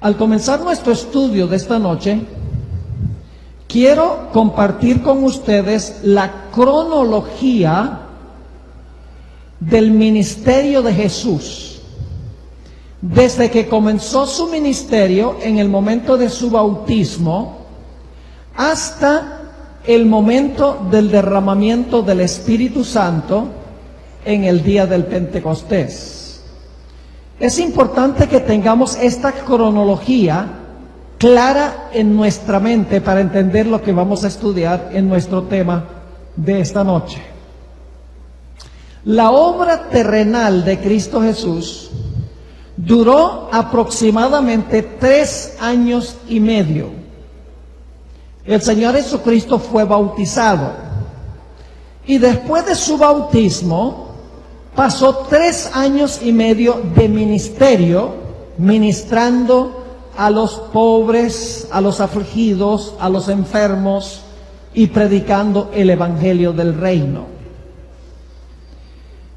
Al comenzar nuestro estudio de esta noche, quiero compartir con ustedes la cronología del ministerio de Jesús, desde que comenzó su ministerio en el momento de su bautismo hasta el momento del derramamiento del Espíritu Santo en el día del Pentecostés. Es importante que tengamos esta cronología clara en nuestra mente para entender lo que vamos a estudiar en nuestro tema de esta noche. La obra terrenal de Cristo Jesús duró aproximadamente 3 años y medio. El Señor Jesucristo fue bautizado y después de su bautismo pasó 3 años y medio de ministerio, ministrando a los pobres, a los afligidos, a los enfermos y predicando el evangelio del reino.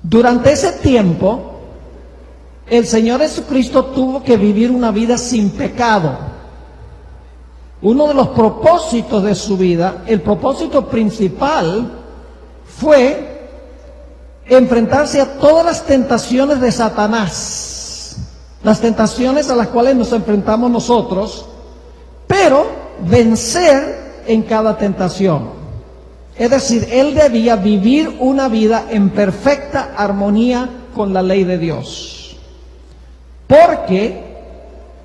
Durante ese tiempo, el Señor Jesucristo tuvo que vivir una vida sin pecado. Uno de los propósitos de su vida, el propósito principal, fue enfrentarse a todas las tentaciones de Satanás, las tentaciones a las cuales nos enfrentamos nosotros, pero vencer en cada tentación. Es decir, él debía vivir una vida en perfecta armonía con la ley de Dios, porque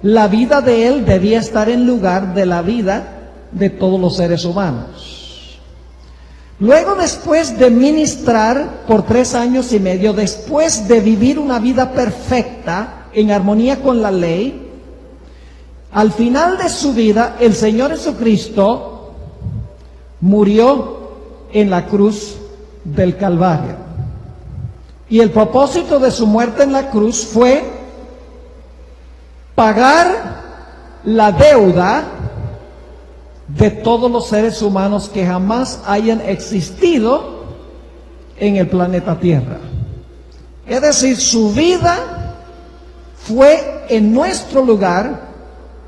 la vida de él debía estar en lugar de la vida de todos los seres humanos. Luego, después de ministrar por 3 años y medio, después de vivir una vida perfecta en armonía con la ley, al final de su vida, el Señor Jesucristo murió en la cruz del Calvario. Y el propósito de su muerte en la cruz fue pagar la deuda de todos los seres humanos que jamás hayan existido en el planeta Tierra. Es decir, su vida fue en nuestro lugar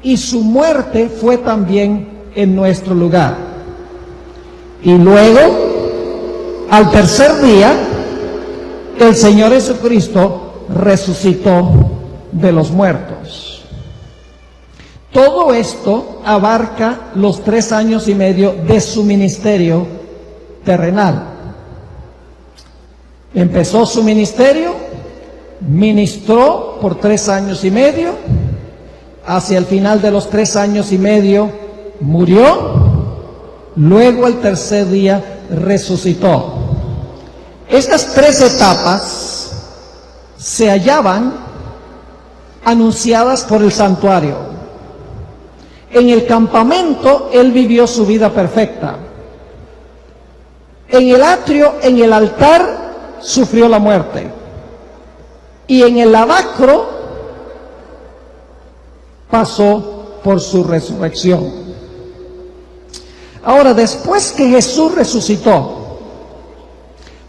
y su muerte fue también en nuestro lugar. Y luego, al tercer día, el Señor Jesucristo resucitó de los muertos. Todo esto abarca los 3 años y medio de su ministerio terrenal. Empezó su ministerio, ministró por 3 años y medio, hacia el final de los 3 años y medio murió, luego el tercer día resucitó. Estas 3 etapas se hallaban anunciadas por el santuario. En el campamento, él vivió su vida perfecta. En el atrio, en el altar, sufrió la muerte. Y en el lavacro, pasó por su resurrección. Ahora, después que Jesús resucitó,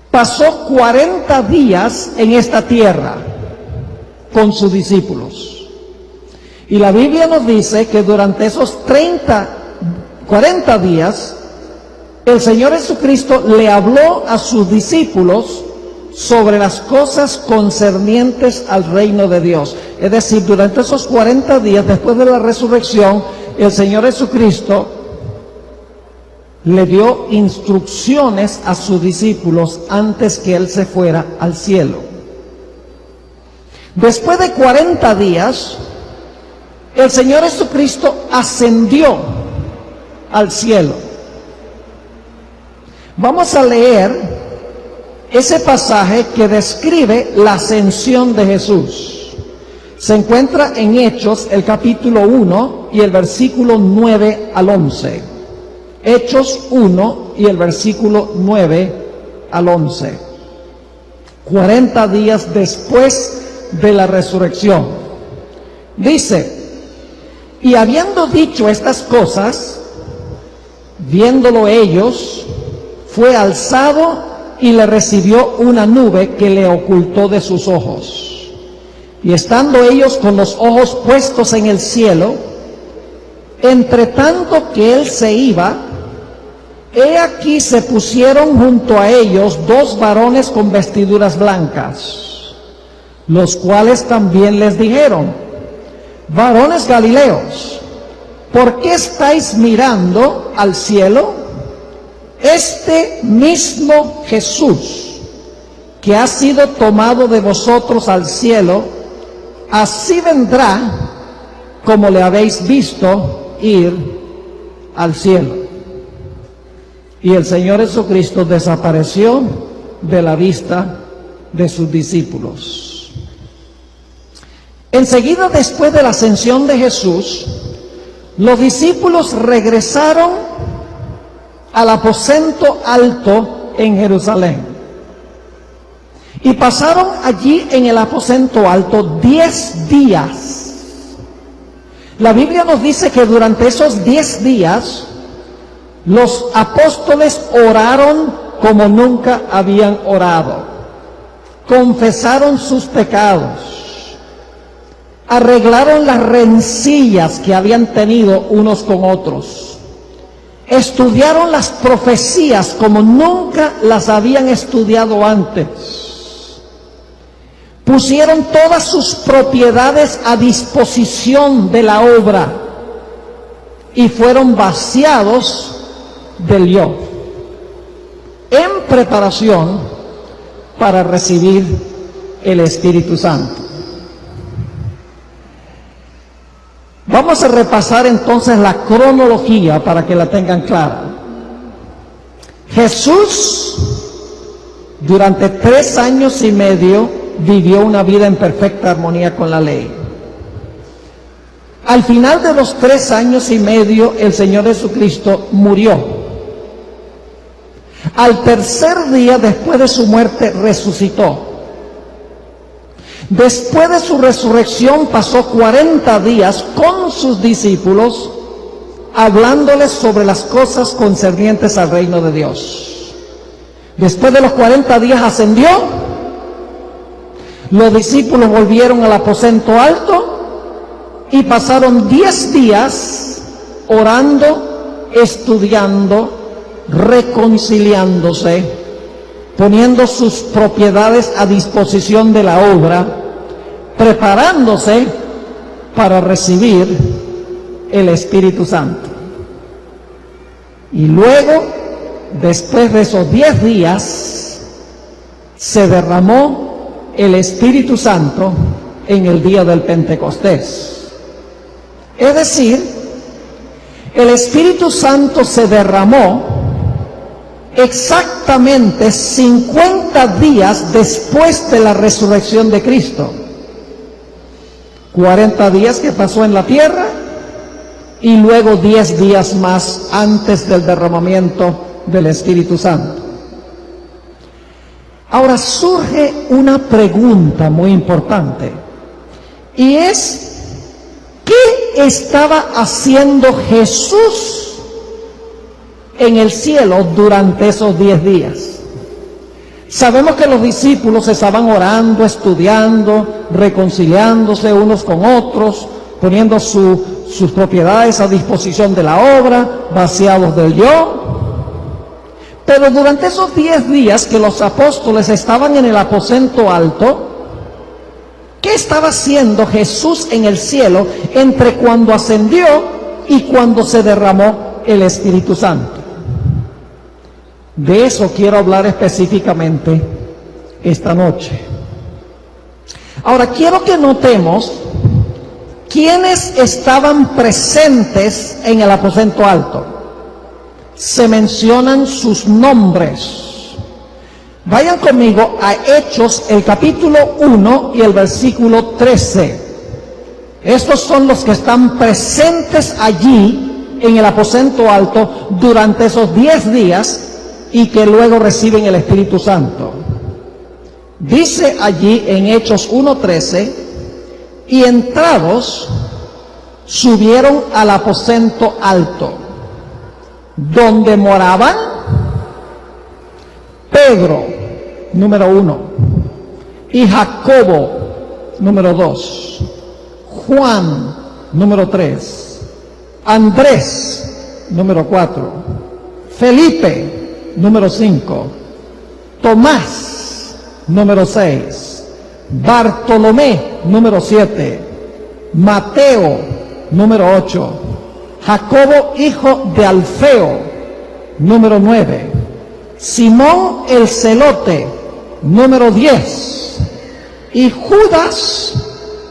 pasó 40 días en esta tierra con sus discípulos. Y la Biblia nos dice que durante esos 40 días, el Señor Jesucristo le habló a sus discípulos sobre las cosas concernientes al reino de Dios. Es decir, durante esos 40 días, después de la resurrección, el Señor Jesucristo le dio instrucciones a sus discípulos antes que Él se fuera al cielo. Después de 40 días, el Señor Jesucristo ascendió al cielo. Vamos a leer ese pasaje que describe la ascensión de Jesús. Se encuentra en Hechos, el capítulo 1 y el versículo 9 al 11. Hechos 1 y el versículo 9 al 11. 40 días después de la resurrección. Dice: y habiendo dicho estas cosas, viéndolo ellos, fue alzado y le recibió una nube que le ocultó de sus ojos. Y estando ellos con los ojos puestos en el cielo, entre tanto que él se iba, he aquí se pusieron junto a ellos dos varones con vestiduras blancas, los cuales también les dijeron: varones Galileos, ¿por qué estáis mirando al cielo? Este mismo Jesús, que ha sido tomado de vosotros al cielo, así vendrá como le habéis visto ir al cielo. Y el Señor Jesucristo desapareció de la vista de sus discípulos. Enseguida, después de la ascensión de Jesús, los discípulos regresaron al aposento alto en Jerusalén. Y pasaron allí en el aposento alto 10 días. La Biblia nos dice que durante esos 10 días los apóstoles oraron como nunca habían orado. Confesaron sus pecados. Arreglaron las rencillas que habían tenido unos con otros. Estudiaron las profecías como nunca las habían estudiado antes. Pusieron todas sus propiedades a disposición de la obra y fueron vaciados del yo, en preparación para recibir el Espíritu Santo. Vamos a repasar entonces la cronología para que la tengan clara. Jesús, durante 3 años y medio, vivió una vida en perfecta armonía con la ley. Al final de los 3 años y medio, el Señor Jesucristo murió. Al tercer día, después de su muerte, resucitó. Después de su resurrección, pasó 40 días con sus discípulos, hablándoles sobre las cosas concernientes al reino de Dios. Después de los 40 días ascendió. Los discípulos volvieron al aposento alto y pasaron 10 días orando, estudiando, reconciliándose, poniendo sus propiedades a disposición de la obra, preparándose para recibir el Espíritu Santo. Y luego, después de esos 10 días, se derramó el Espíritu Santo en el día del Pentecostés. Es decir, el Espíritu Santo se derramó exactamente 50 días después de la resurrección de Cristo. 40 días que pasó en la tierra y luego 10 días más antes del derramamiento del Espíritu Santo. Ahora surge una pregunta muy importante, y es: ¿qué estaba haciendo Jesús en el cielo durante esos 10 días? Sabemos que los discípulos estaban orando, estudiando, reconciliándose unos con otros, poniendo sus propiedades a disposición de la obra, vaciados del yo. Pero durante esos 10 días que los apóstoles estaban en el aposento alto, ¿qué estaba haciendo Jesús en el cielo entre cuando ascendió y cuando se derramó el Espíritu Santo? De eso quiero hablar específicamente esta noche. Ahora quiero que notemos quiénes estaban presentes en el aposento alto. Se mencionan sus nombres. Vayan conmigo a Hechos, el capítulo 1 y el versículo 13. Estos son los que están presentes allí en el aposento alto durante esos 10 días y que luego reciben el Espíritu Santo. Dice allí en Hechos 1:13: y entrados subieron al aposento alto, donde moraban Pedro, número 1, y Jacobo, número 2, Juan, número 3, Andrés, número 4, Felipe, número 5, Tomás, número 6, Bartolomé, número 7, Mateo, número 8, Jacobo, hijo de Alfeo, número 9, Simón el Celote, número 10, y Judas,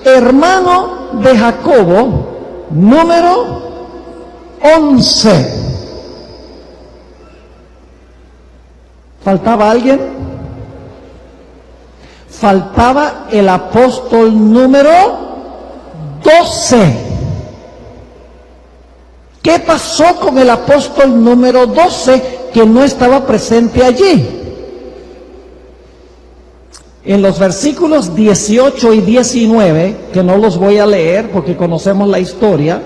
hermano de Jacobo, número 11. ¿Faltaba alguien? Faltaba el apóstol número 12. ¿Qué pasó con el apóstol número 12 que no estaba presente allí? En los versículos 18 y 19, que no los voy a leer porque conocemos la historia,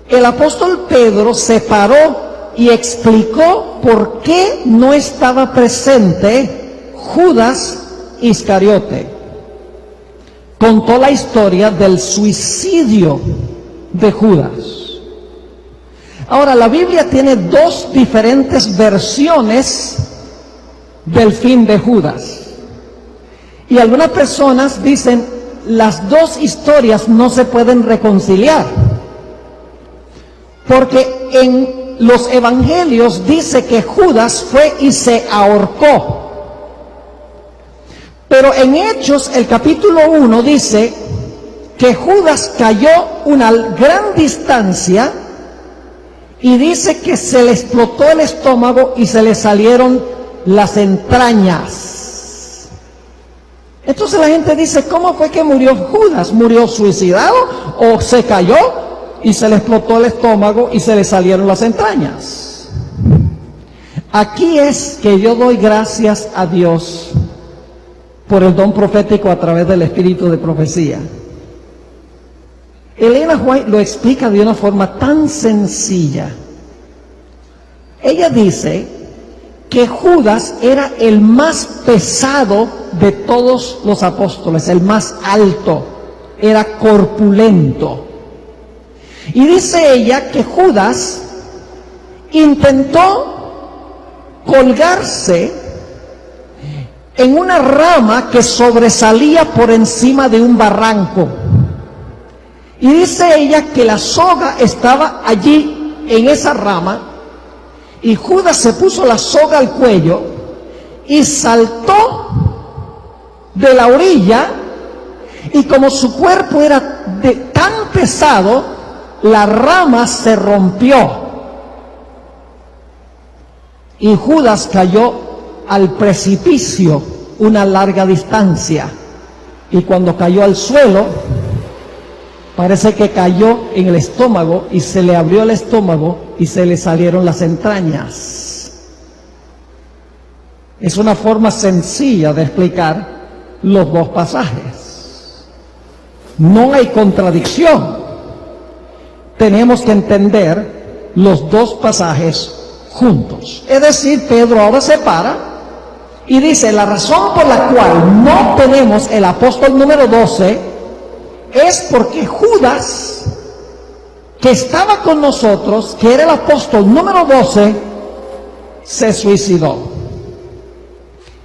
el apóstol Pedro se paró y explicó por qué no estaba presente Judas Iscariote. Contó la historia del suicidio de Judas. Ahora, la Biblia tiene dos diferentes versiones del fin de Judas. Y algunas personas dicen, las dos historias no se pueden reconciliar. Porque en los evangelios dice que Judas fue y se ahorcó. Pero en Hechos, el capítulo 1 dice que Judas cayó una gran distancia y dice que se le explotó el estómago y se le salieron las entrañas. Entonces la gente dice, ¿cómo fue que murió Judas? ¿Murió suicidado o se cayó y se le explotó el estómago y se le salieron las entrañas? Aquí es que yo doy gracias a Dios por el don profético a través del espíritu de profecía. Elena White lo explica de una forma tan sencilla. Ella dice que Judas era el más pesado de todos los apóstoles, el más alto, era corpulento. Y dice ella que Judas intentó colgarse en una rama que sobresalía por encima de un barranco. Y dice ella que la soga estaba allí en esa rama y Judas se puso la soga al cuello y saltó de la orilla, y como su cuerpo era tan pesado, la rama se rompió y Judas cayó al precipicio una larga distancia, y cuando cayó al suelo parece que cayó en el estómago y se le abrió el estómago y se le salieron las entrañas. Es una forma sencilla de explicar los dos pasajes. No hay contradicción. Tenemos que entender los dos pasajes juntos. Es decir, Pedro ahora se para y dice, la razón por la cual no tenemos el apóstol número 12 es porque Judas, que estaba con nosotros, que era el apóstol número 12, se suicidó.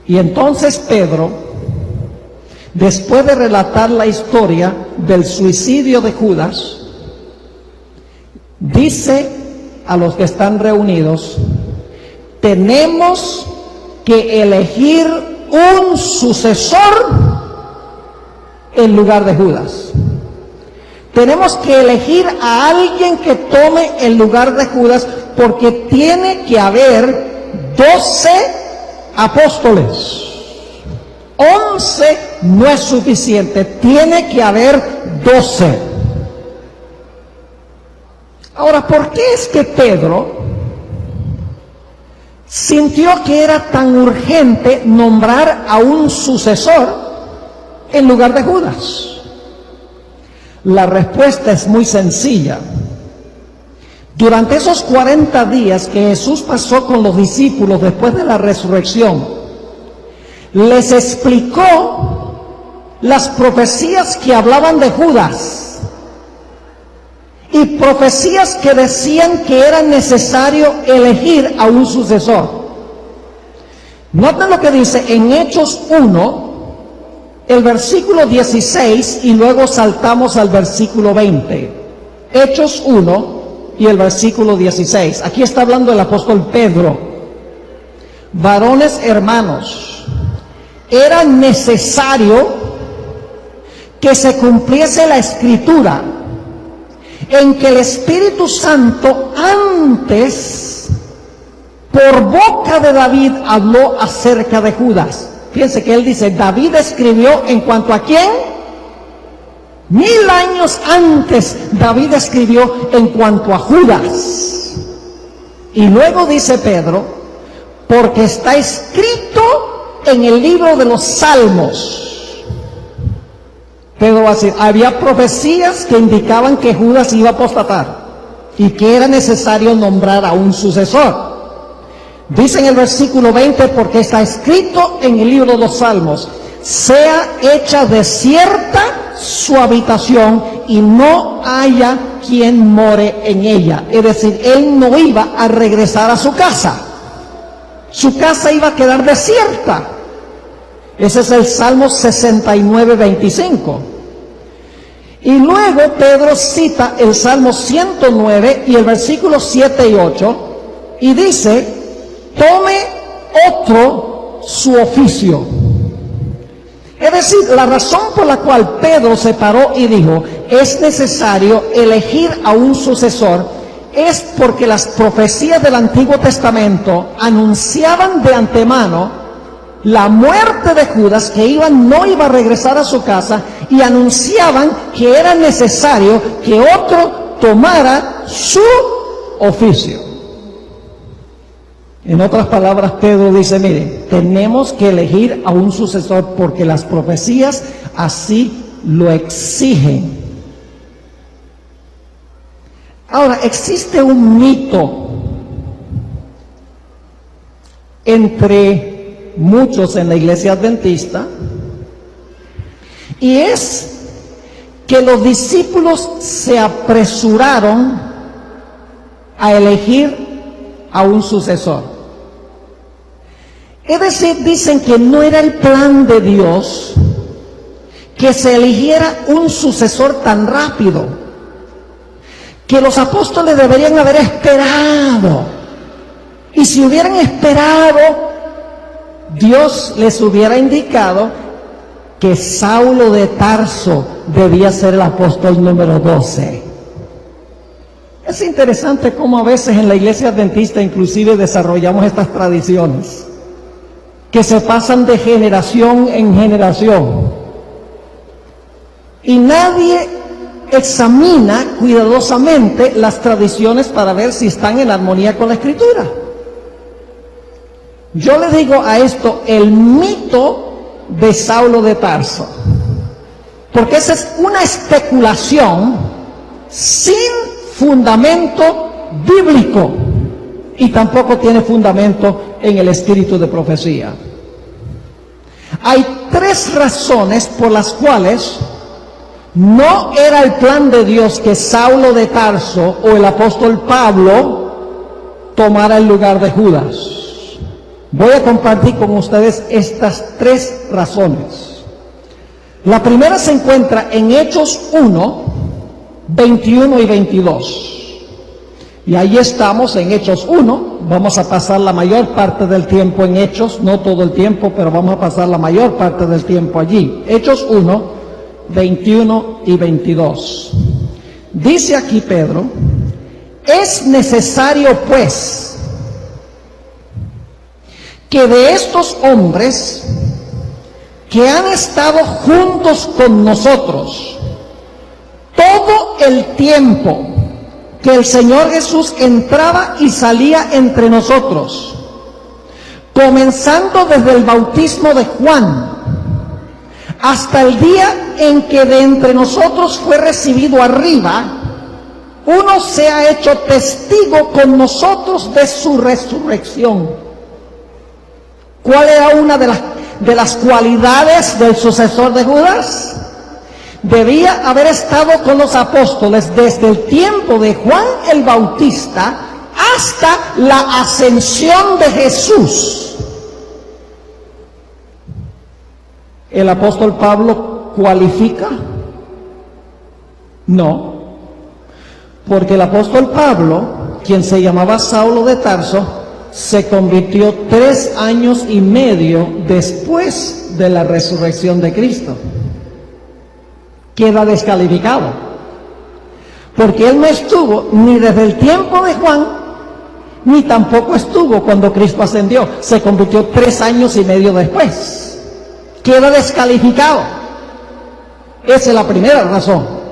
Y entonces Pedro, después de relatar la historia del suicidio de Judas, dice a los que están reunidos, tenemos que elegir un sucesor en lugar de Judas. Tenemos que elegir a alguien que tome el lugar de Judas, porque tiene que haber 12 apóstoles. 11 no es suficiente, tiene que haber 12. Ahora, ¿por qué es que Pedro sintió que era tan urgente nombrar a un sucesor en lugar de Judas? La respuesta es muy sencilla. Durante esos 40 días que Jesús pasó con los discípulos después de la resurrección, les explicó las profecías que hablaban de Judas y profecías que decían que era necesario elegir a un sucesor. Noten lo que dice en Hechos 1, el versículo 16, y luego saltamos al versículo 20. Hechos 1 y el versículo 16. Aquí está hablando el apóstol Pedro. Varones hermanos, era necesario que se cumpliese la escritura en que el Espíritu Santo antes por boca de David habló acerca de Judas. Fíjense que él dice, David escribió en cuanto a quién. 1000 años antes David escribió en cuanto a Judas. Y luego dice Pedro, porque está escrito en el libro de los Salmos. Pedro va a decir, había profecías que indicaban que Judas iba a apostatar y que era necesario nombrar a un sucesor. Dice en el versículo 20, porque está escrito en el libro de los Salmos, sea hecha desierta su habitación y no haya quien more en ella. Es decir, él no iba a regresar a su casa. Su casa iba a quedar desierta. Ese es el Salmo 69, 25. Y luego Pedro cita el Salmo 109 y el versículo 7 y 8 y dice, tome otro su oficio. Es decir, la razón por la cual Pedro se paró y dijo, es necesario elegir a un sucesor, es porque las profecías del Antiguo Testamento anunciaban de antemano la muerte de Judas, que no iba a regresar a su casa, y anunciaban que era necesario que otro tomara su oficio. En otras palabras, Pedro dice, mire, tenemos que elegir a un sucesor porque las profecías así lo exigen. Ahora, existe un mito entre muchos en la iglesia adventista, y es que los discípulos se apresuraron a elegir a un sucesor. Es decir, dicen que no era el plan de Dios que se eligiera un sucesor tan rápido, que los apóstoles deberían haber esperado, y si hubieran esperado, Dios les hubiera indicado que Saulo de Tarso debía ser el apóstol número 12. Es interesante cómo a veces en la iglesia adventista inclusive desarrollamos estas tradiciones que se pasan de generación en generación y nadie examina cuidadosamente las tradiciones para ver si están en armonía con la Escritura. Yo le digo a esto el mito de Saulo de Tarso, porque esa es una especulación sin fundamento bíblico y tampoco tiene fundamento en el espíritu de profecía. Hay 3 razones por las cuales no era el plan de Dios que Saulo de Tarso o el apóstol Pablo tomara el lugar de Judas. Voy a compartir con ustedes estas 3 razones. La primera se encuentra en Hechos 1, 21 y 22. Y ahí estamos en Hechos 1, vamos a pasar la mayor parte del tiempo en Hechos, no todo el tiempo, pero vamos a pasar la mayor parte del tiempo allí. Hechos 1, 21 y 22. Dice aquí Pedro, es necesario pues que de estos hombres que han estado juntos con nosotros todo el tiempo que el Señor Jesús entraba y salía entre nosotros, comenzando desde el bautismo de Juan, hasta el día en que de entre nosotros fue recibido arriba, uno se ha hecho testigo con nosotros de su resurrección. ¿Cuál era una de de las cualidades del sucesor de Judas? Debía haber estado con los apóstoles desde el tiempo de Juan el Bautista hasta la ascensión de Jesús. ¿El apóstol Pablo cualifica? No, porque el apóstol Pablo, quien se llamaba Saulo de Tarso, se convirtió 3 años y medio después de la resurrección de Cristo. Queda descalificado, porque él no estuvo ni desde el tiempo de Juan, ni tampoco estuvo cuando Cristo ascendió. Se convirtió 3 años y medio después. Queda descalificado. Esa es la primera razón.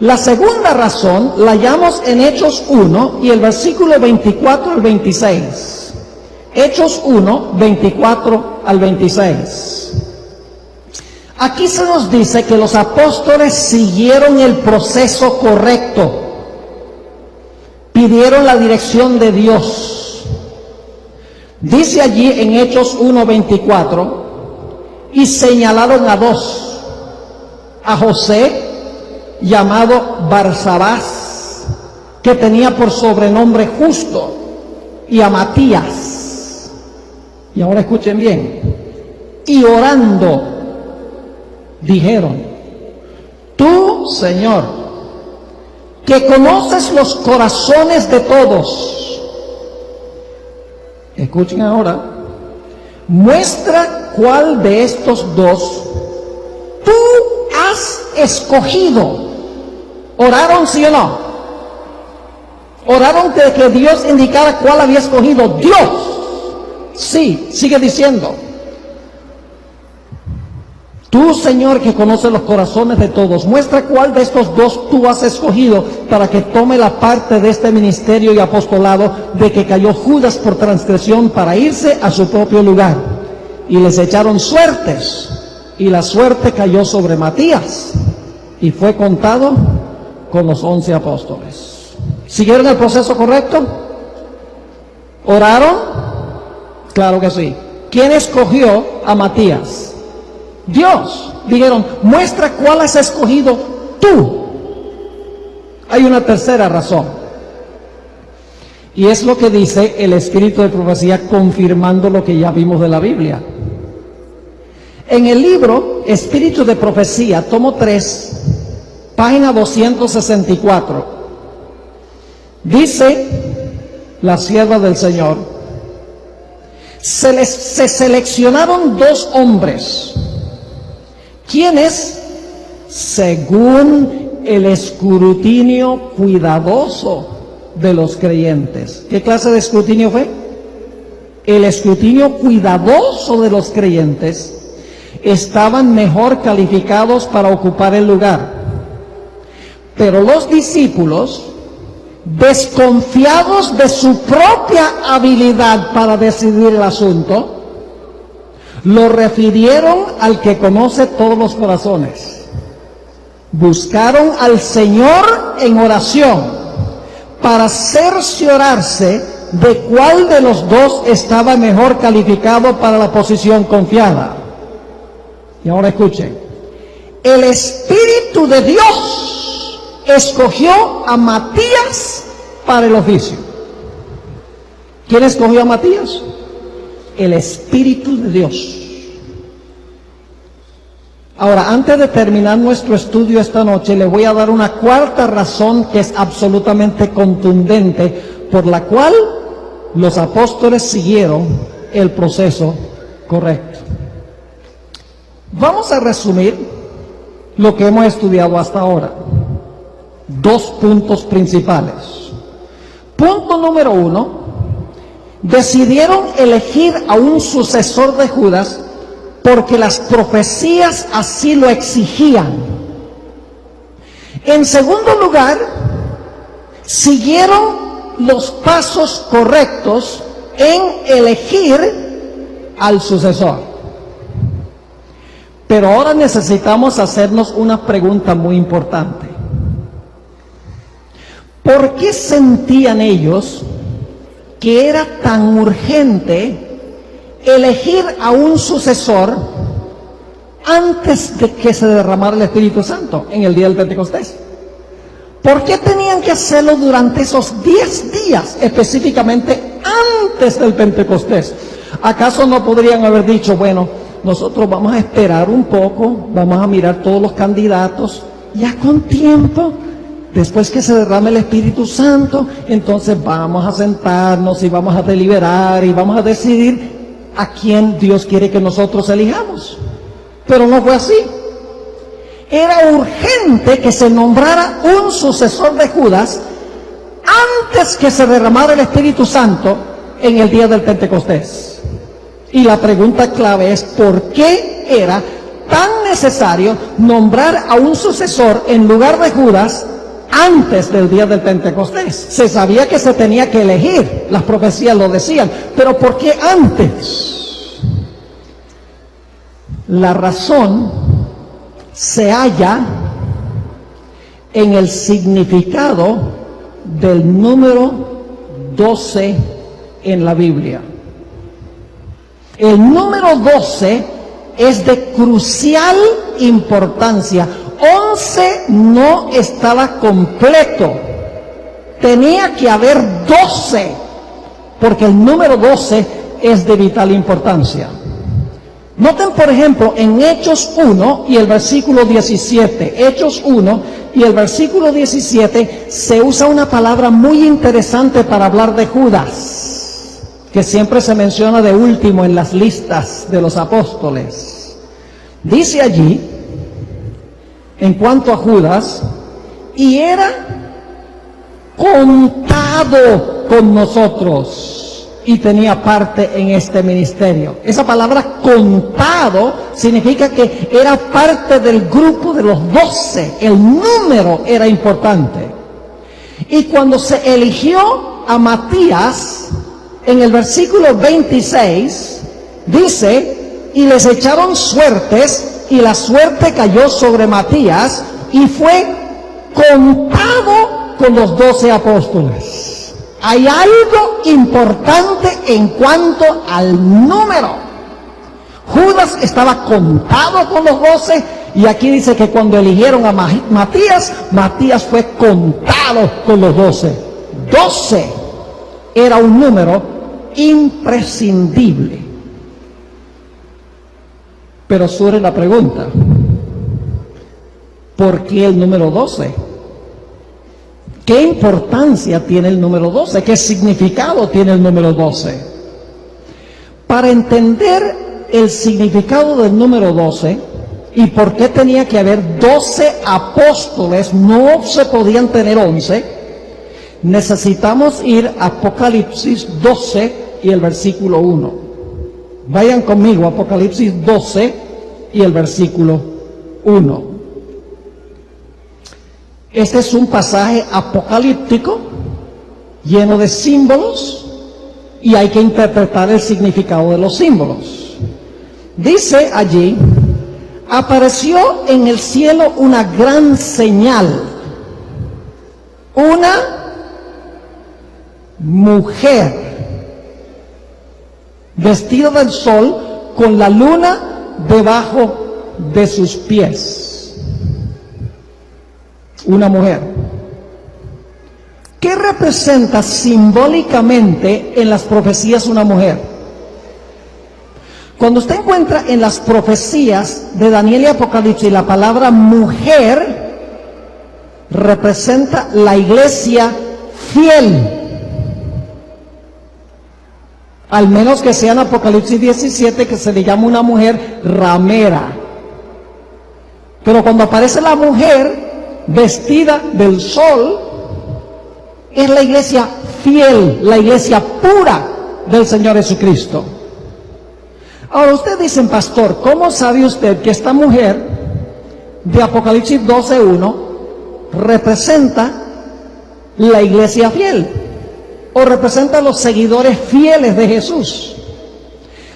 La segunda razón la hallamos en Hechos 1 y el versículo 24 al 26. Hechos 1, 24 al 26. Aquí se nos dice que los apóstoles siguieron el proceso correcto, pidieron la dirección de Dios. Dice allí en Hechos 1:24, y señalaron a 2, a José, llamado Barsabás, que tenía por sobrenombre Justo, y a Matías. Y ahora escuchen bien, y orando, dijeron: tú, Señor, que conoces los corazones de todos, escuchen ahora, muestra cuál de estos 2 tú has escogido. ¿Oraron, sí o no? ¿Oraron que Dios indicara cuál había escogido? Dios. Sí, sigue diciendo. Tú, Señor, que conoces los corazones de todos, muestra cuál de estos 2 tú has escogido para que tome la parte de este ministerio y apostolado de que cayó Judas por transgresión para irse a su propio lugar. Y les echaron suertes, y la suerte cayó sobre Matías, y fue contado con los 11 apóstoles. ¿Siguieron el proceso correcto? ¿Oraron? Claro que sí. ¿Quién escogió a Matías? Dios. Dijeron: muestra cuál has escogido tú. Hay una tercera razón, y es lo que dice el Espíritu de Profecía, confirmando lo que ya vimos de la Biblia. En el libro Espíritu de Profecía, tomo 3, página 264, dice la sierva del Señor: se seleccionaron 2 hombres, quienes, según el escrutinio cuidadoso de los creyentes. ¿Qué clase de escrutinio fue? El escrutinio cuidadoso de los creyentes, estaban mejor calificados para ocupar el lugar. Pero los discípulos, desconfiados de su propia habilidad para decidir el asunto, lo refirieron al que conoce todos los corazones. Buscaron al Señor en oración para cerciorarse de cuál de los 2 estaba mejor calificado para la posición confiada. Y ahora escuchen, el Espíritu de Dios escogió a Matías para el oficio. ¿Quién escogió a Matías? El Espíritu de Dios. Ahora, antes de terminar nuestro estudio esta noche, le voy a dar una cuarta razón que es absolutamente contundente, por la cual los apóstoles siguieron el proceso correcto. Vamos a resumir lo que hemos estudiado hasta ahora. 2 puntos principales. Punto número 1. Decidieron elegir a un sucesor de Judas porque las profecías así lo exigían. En segundo lugar, siguieron los pasos correctos en elegir al sucesor. Pero ahora necesitamos hacernos una pregunta muy importante. ¿Por qué sentían ellos que era tan urgente elegir a un sucesor antes de que se derramara el Espíritu Santo en el día del Pentecostés. ¿Por qué tenían que hacerlo durante esos 10 días, específicamente antes del Pentecostés? ¿Acaso no podrían haber dicho, bueno, nosotros vamos a esperar un poco, vamos a mirar todos los candidatos, ya con tiempo, después que se derrame el Espíritu Santo, entonces vamos a sentarnos y vamos a deliberar y vamos a decidir a quién Dios quiere que nosotros elijamos? Pero no fue así. Era urgente que se nombrara un sucesor de Judas antes que se derramara el Espíritu Santo en el día del Pentecostés. Y la pregunta clave es, ¿por qué era tan necesario nombrar a un sucesor en lugar de Judas antes del día del Pentecostés? Se sabía que se tenía que elegir, las profecías lo decían, pero ¿por qué antes? La razón se halla en el significado del número 12 en la Biblia. El número 12 es de crucial importancia. 11 no estaba completo. Tenía que haber 12, porque el número 12 es de vital importancia. Noten, por ejemplo, en Hechos 1 y el versículo 17, Hechos 1 y el versículo 17, se usa una palabra muy interesante para hablar de Judas, que siempre se menciona de último en las listas de los apóstoles. Dice allí, en cuanto a Judas, y era contado con nosotros y tenía parte en este ministerio. Esa palabra contado significa que era parte del grupo de los 12. El número era importante. Y cuando se eligió a Matías, en el versículo 26, dice, y les echaron suertes, y la suerte cayó sobre Matías, y fue contado con los 12 apóstoles. Hay algo importante en cuanto al número. Judas estaba contado con los 12, y aquí dice que cuando eligieron a Matías, Matías fue contado con los 12. 12 era un número imprescindible. Pero surge la pregunta, ¿por qué el número 12? ¿Qué importancia tiene el número 12? ¿Qué significado tiene el número 12? Para entender el significado del número 12 y por qué tenía que haber 12 apóstoles, no se podían tener 11, necesitamos ir a Apocalipsis 12 y el versículo 1. Vayan conmigo, Apocalipsis 12 y el versículo 1. Este es un pasaje apocalíptico, lleno de símbolos, y hay que interpretar el significado de los símbolos. Dice allí, apareció en el cielo una gran señal, una mujer vestida del sol con la luna debajo de sus pies. Una mujer. ¿Qué representa simbólicamente en las profecías una mujer? Cuando usted encuentra en las profecías de Daniel y Apocalipsis la palabra mujer, representa la iglesia fiel. Al menos que sea en Apocalipsis 17 que se le llama una mujer ramera. Pero cuando aparece la mujer vestida del sol, es la iglesia fiel, la iglesia pura del Señor Jesucristo. Ahora usted dice, pastor, ¿cómo sabe usted que esta mujer de Apocalipsis 12:1 representa la iglesia fiel o representa a los seguidores fieles de Jesús?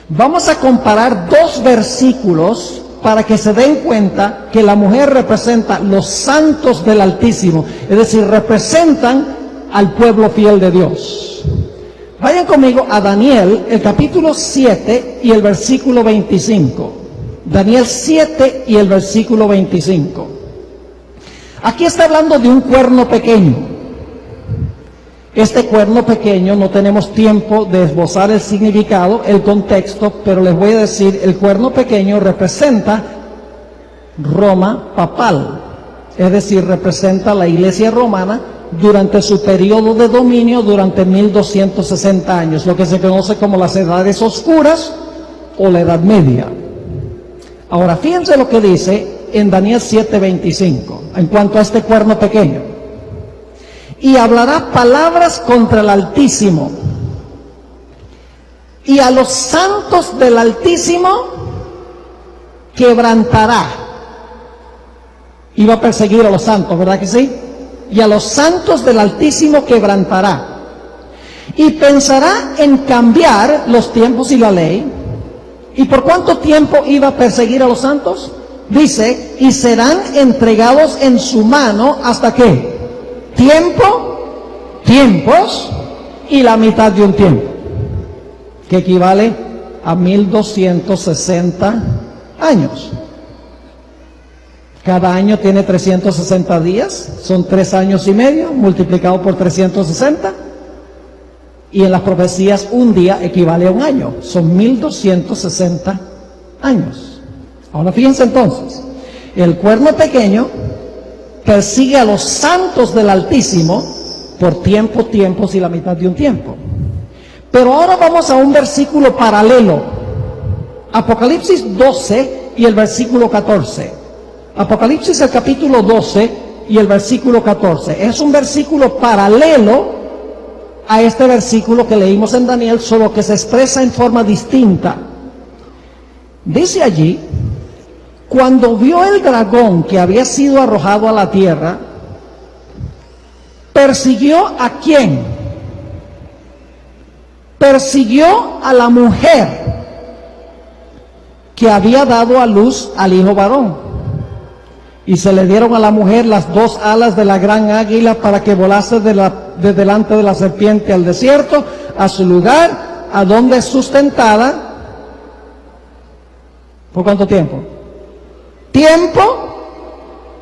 Vamos a comparar dos versículos para que se den cuenta que la mujer representa los santos del Altísimo, es decir, representan al pueblo fiel de Dios. Vayan conmigo a Daniel, el capítulo 7 y el versículo 25. Daniel 7 y el versículo 25. Aquí está hablando de un cuerno pequeño. Este cuerno pequeño, no tenemos tiempo de esbozar el significado, el contexto, pero les voy a decir, el cuerno pequeño representa Roma papal, es decir, representa la iglesia romana durante su periodo de dominio durante 1260 años, lo que se conoce como las edades oscuras o la Edad Media. Ahora, fíjense lo que dice en Daniel 7:25, en cuanto a este cuerno pequeño. Y hablará palabras contra el Altísimo, y a los santos del Altísimo quebrantará. Iba a perseguir a los santos, ¿verdad que sí? Y a los santos del Altísimo quebrantará. Y pensará en cambiar los tiempos y la ley. ¿Y por cuánto tiempo iba a perseguir a los santos? Dice, y serán entregados en su mano, ¿hasta qué? Tiempos y la mitad de un tiempo, que equivale a 1260 años. Cada año tiene 360 días, son 3 años y medio, multiplicado por 360, y en las profecías un día equivale a un año, son 1260 años. Ahora fíjense entonces, el cuerno pequeño persigue a los santos del Altísimo por tiempos y la mitad de un tiempo. Pero ahora vamos a un versículo paralelo, Apocalipsis 12 y el versículo 14. Apocalipsis el capítulo 12 y el versículo 14. Es un versículo paralelo a este versículo que leímos en Daniel, solo que se expresa en forma distinta. Dice allí, cuando vio el dragón que había sido arrojado a la tierra, ¿persiguió a quién? Persiguió a la mujer que había dado a luz al hijo varón. Y se le dieron a la mujer las 2 alas de la gran águila para que volase de delante de la serpiente al desierto, a su lugar, a donde es sustentada. ¿Por cuánto tiempo?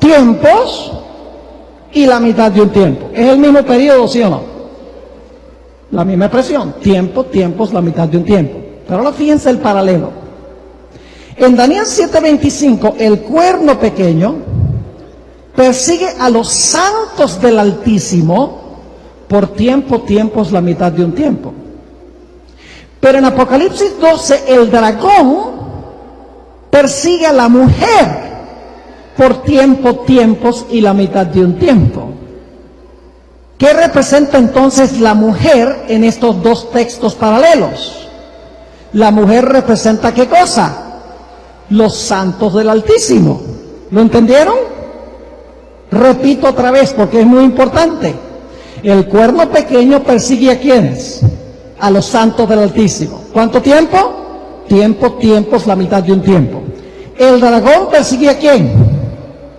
Tiempos y la mitad de un tiempo. ¿Es el mismo periodo, sí o no? La misma expresión, tiempos, la mitad de un tiempo. Pero ahora fíjense el paralelo. En Daniel 7:25, el cuerno pequeño persigue a los santos del Altísimo por tiempos, la mitad de un tiempo. Pero en Apocalipsis 12, el dragón persigue a la mujer por tiempos y la mitad de un tiempo. ¿Qué representa entonces la mujer en estos dos textos paralelos? La mujer representa ¿qué cosa? Los santos del Altísimo. ¿Lo entendieron? Repito otra vez porque es muy importante. El cuerno pequeño persigue ¿a quiénes? A los santos del Altísimo. ¿Cuánto tiempo? Tiempos, la mitad de un tiempo. El dragón persigue ¿a quién?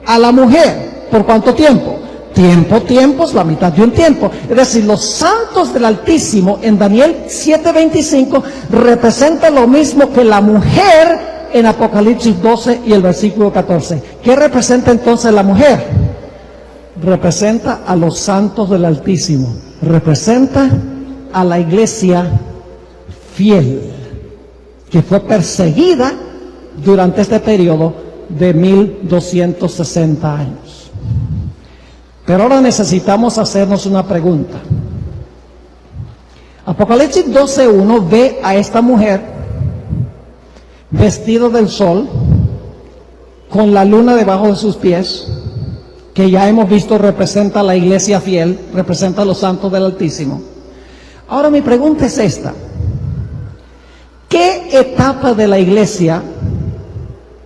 A la mujer. ¿Por cuánto tiempo? Tiempos, la mitad de un tiempo. Es decir, los santos del Altísimo en Daniel 7:25 representan lo mismo que la mujer en Apocalipsis 12 y el versículo 14. ¿Qué representa entonces la mujer? Representa a los santos del Altísimo. Representa a la iglesia fiel, que fue perseguida durante este periodo de 1260 años. Pero ahora necesitamos hacernos una pregunta. Apocalipsis 12:1 ve a esta mujer vestida del sol, con la luna debajo de sus pies, que ya hemos visto representa a la iglesia fiel, representa a los santos del Altísimo. Ahora mi pregunta es esta: ¿qué etapa de la iglesia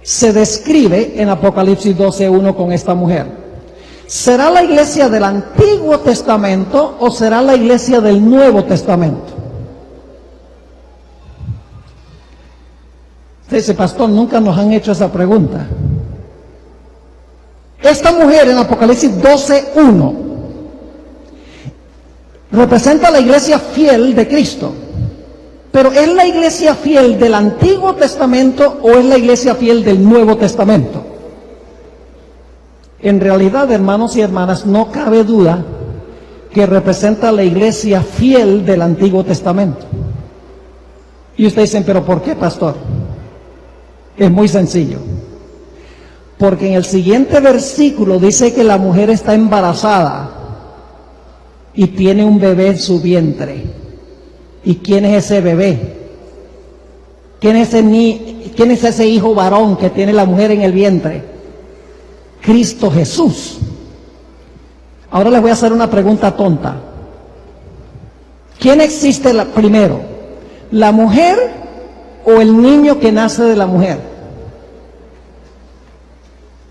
se describe en Apocalipsis 12:1 con esta mujer? ¿Será la iglesia del Antiguo Testamento o será la iglesia del Nuevo Testamento? Dice, pastor, nunca nos han hecho esa pregunta. Esta mujer en Apocalipsis 12:1 representa la iglesia fiel de Cristo. Pero ¿es la iglesia fiel del Antiguo Testamento o es la iglesia fiel del Nuevo Testamento? En realidad, hermanos y hermanas, no cabe duda que representa la iglesia fiel del Antiguo Testamento. Y ustedes dicen, ¿pero por qué, pastor? Es muy sencillo. Porque en el siguiente versículo dice que la mujer está embarazada y tiene un bebé en su vientre. ¿Y quién es ese bebé? ¿Quién es ese hijo varón que tiene la mujer en el vientre? Cristo Jesús. Ahora les voy a hacer una pregunta tonta. ¿Quién existe primero? ¿La mujer o el niño que nace de la mujer?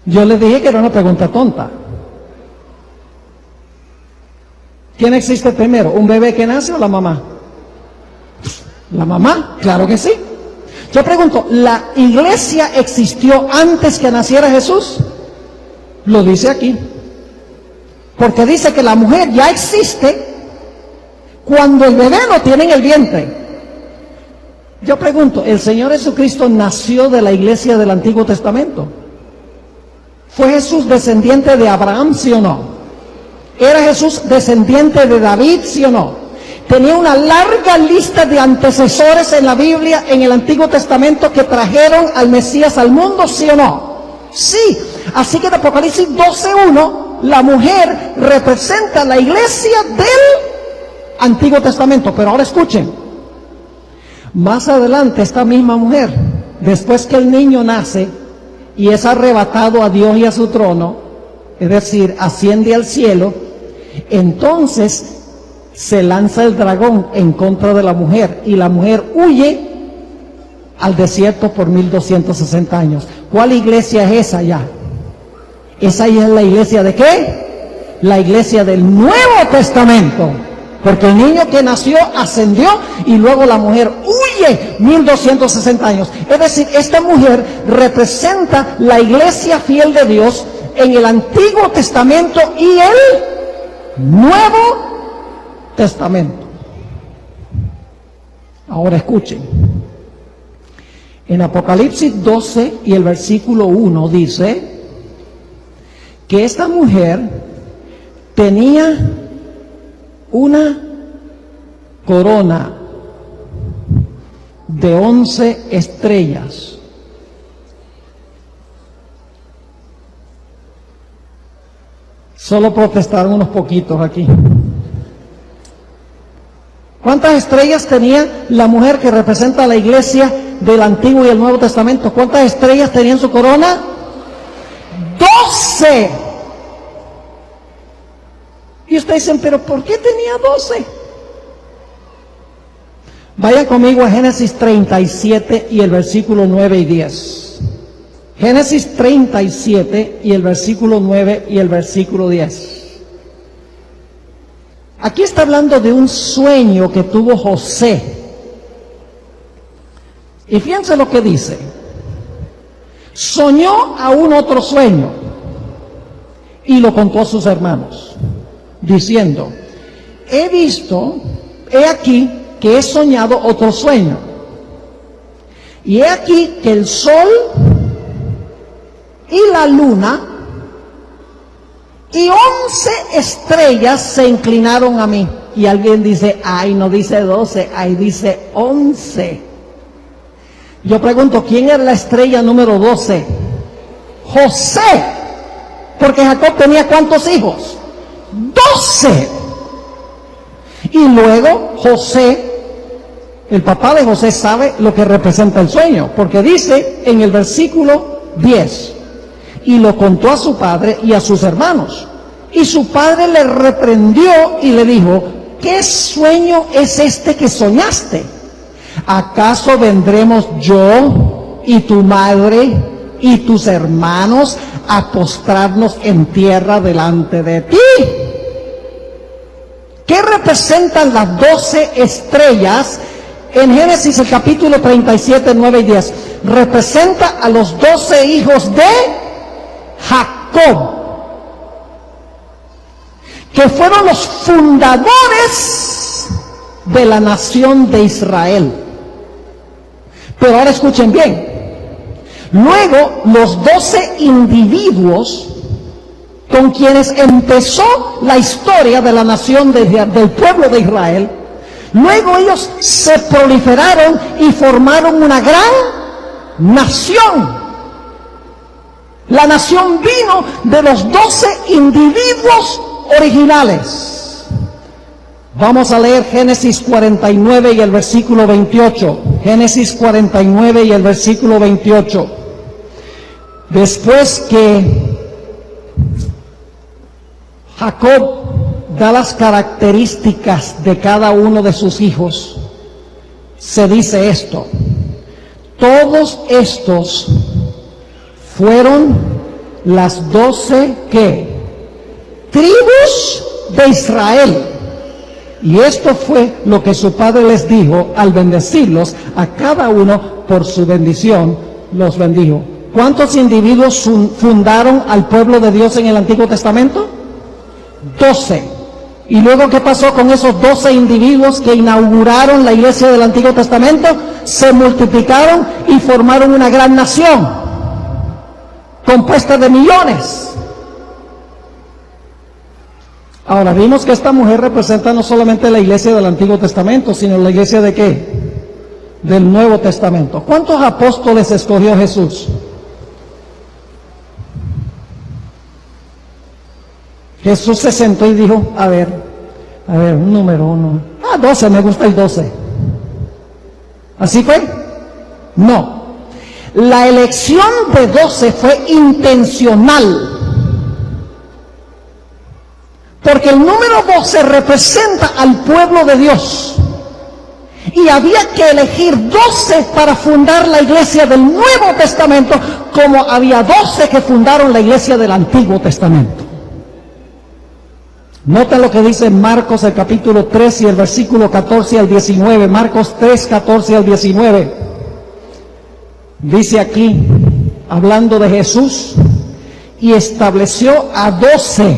Yo les dije que era una pregunta tonta. ¿Quién existe primero? ¿Un bebé que nace o la mamá? La mamá, claro que sí. Yo pregunto, ¿la iglesia existió antes que naciera Jesús? Lo dice aquí. Porque dice que la mujer ya existe cuando el bebé lo tiene en el vientre. Yo pregunto, ¿el Señor Jesucristo nació de la iglesia del Antiguo Testamento? ¿Fue Jesús descendiente de Abraham, sí o no? ¿Era Jesús descendiente de David, sí o no? Tenía una larga lista de antecesores en la Biblia, en el Antiguo Testamento, que trajeron al Mesías al mundo, ¿sí o no? Sí. Así que en Apocalipsis 12:1, la mujer representa la iglesia del Antiguo Testamento. Pero ahora escuchen, más adelante esta misma mujer, después que el niño nace y es arrebatado a Dios y a su trono, es decir, asciende al cielo, entonces se lanza el dragón en contra de la mujer y la mujer huye al desierto por 1260 años. ¿Cuál iglesia es esa ya? Esa ya es la iglesia ¿de qué? La iglesia del Nuevo Testamento. Porque el niño que nació ascendió y luego la mujer huye 1260 años. Es decir, esta mujer representa la iglesia fiel de Dios en el Antiguo Testamento y el Nuevo Testamento. Ahora escuchen. En Apocalipsis 12 y el versículo 1 dice que esta mujer tenía una corona de 11 estrellas. Solo protestaron unos poquitos aquí. ¿Cuántas estrellas tenía la mujer que representa a la iglesia del Antiguo y el Nuevo Testamento? ¿Cuántas estrellas tenía en su corona? 12. Y ustedes dicen, ¿pero por qué tenía 12? Vayan conmigo a Génesis 37 y el versículo 9 y 10. Génesis 37 y el versículo 9 y el versículo 10. Aquí está hablando de un sueño que tuvo José. Y fíjense lo que dice. Soñó aún otro sueño y lo contó a sus hermanos, diciendo, he aquí que he soñado otro sueño. Y he aquí que el sol y la luna y 11 estrellas se inclinaron a mí. Y alguien dice, ay, no dice 12, ahí dice 11. Yo pregunto, ¿quién es la estrella número 12? José. Porque Jacob tenía ¿cuántos hijos? 12. Y luego José, el papá de José, sabe lo que representa el sueño. Porque dice en el versículo 10, y lo contó a su padre y a sus hermanos. Y su padre le reprendió y le dijo, ¿qué sueño es este que soñaste? ¿Acaso vendremos yo y tu madre y tus hermanos a postrarnos en tierra delante de ti? ¿Qué representan las 12 estrellas en Génesis el capítulo 37, 9 y 10? Representa a los 12 hijos de Jacob, que fueron los fundadores de la nación de Israel. Pero ahora escuchen bien. Luego, los 12 individuos con quienes empezó la historia de la nación del pueblo de Israel, luego ellos se proliferaron y formaron una gran nación. La nación vino de los 12 individuos originales. Vamos a leer Génesis 49 y el versículo 28. Génesis 49 y el versículo 28. Después que Jacob da las características de cada uno de sus hijos, se dice esto: todos estos fueron las 12 ¿qué? Tribus de Israel. Y esto fue lo que su padre les dijo al bendecirlos, a cada uno por su bendición los bendijo. ¿Cuántos individuos fundaron al pueblo de Dios en el Antiguo Testamento? 12. ¿Y luego qué pasó con esos 12 individuos que inauguraron la iglesia del Antiguo Testamento? Se multiplicaron y formaron una gran nación, compuesta de millones. Ahora, vimos que esta mujer representa no solamente la iglesia del Antiguo Testamento, sino la iglesia ¿de qué? Del Nuevo Testamento. ¿Cuántos apóstoles escogió Jesús? Jesús se sentó y dijo, a ver, un número uno. 12, me gusta el 12. ¿Así fue? No. La elección de 12 fue intencional. Porque el número 12 representa al pueblo de Dios. Y había que elegir 12 para fundar la iglesia del Nuevo Testamento, como había 12 que fundaron la iglesia del Antiguo Testamento. Nota lo que dice Marcos el capítulo 3 y el versículo 14 al 19. Marcos 3, 14 al 19. Dice aquí, hablando de Jesús, y estableció a 12.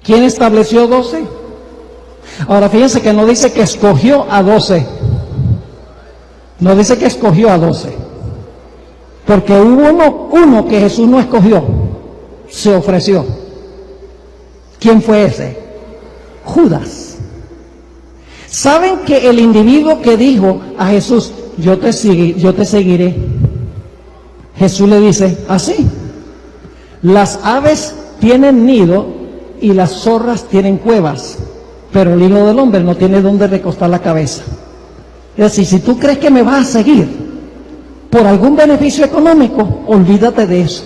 ¿Quién estableció 12? Ahora fíjense que no dice que escogió a 12. No dice que escogió a 12. Porque hubo uno que Jesús no escogió, se ofreció. ¿Quién fue ese? Judas. ¿Saben que el individuo que dijo a Jesús, yo te seguiré? Jesús le dice, así, las aves tienen nido y las zorras tienen cuevas, pero el Hijo del Hombre no tiene dónde recostar la cabeza. Es decir, si tú crees que me vas a seguir por algún beneficio económico, olvídate de eso.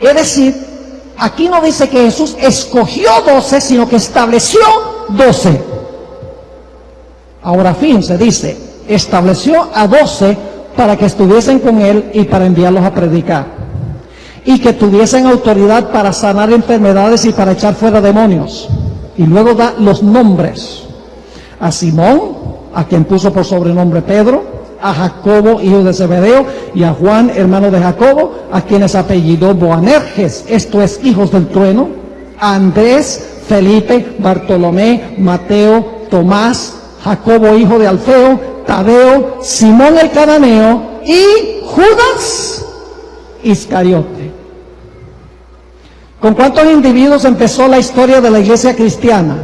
Es decir, aquí no dice que Jesús escogió 12, sino que estableció 12. Ahora fíjense, dice, estableció a 12 para que estuviesen con él y para enviarlos a predicar. Y que tuviesen autoridad para sanar enfermedades y para echar fuera demonios. Y luego da los nombres. A Simón, a quien puso por sobrenombre Pedro, a Jacobo, hijo de Zebedeo, y a Juan, hermano de Jacobo, a quienes apellidó Boanerges, esto es, hijos del trueno, a Andrés, Felipe, Bartolomé, Mateo, Tomás, Jacobo, hijo de Alfeo, Tadeo, Simón el cananeo y Judas Iscariote. ¿Con cuántos individuos empezó la historia de la iglesia cristiana?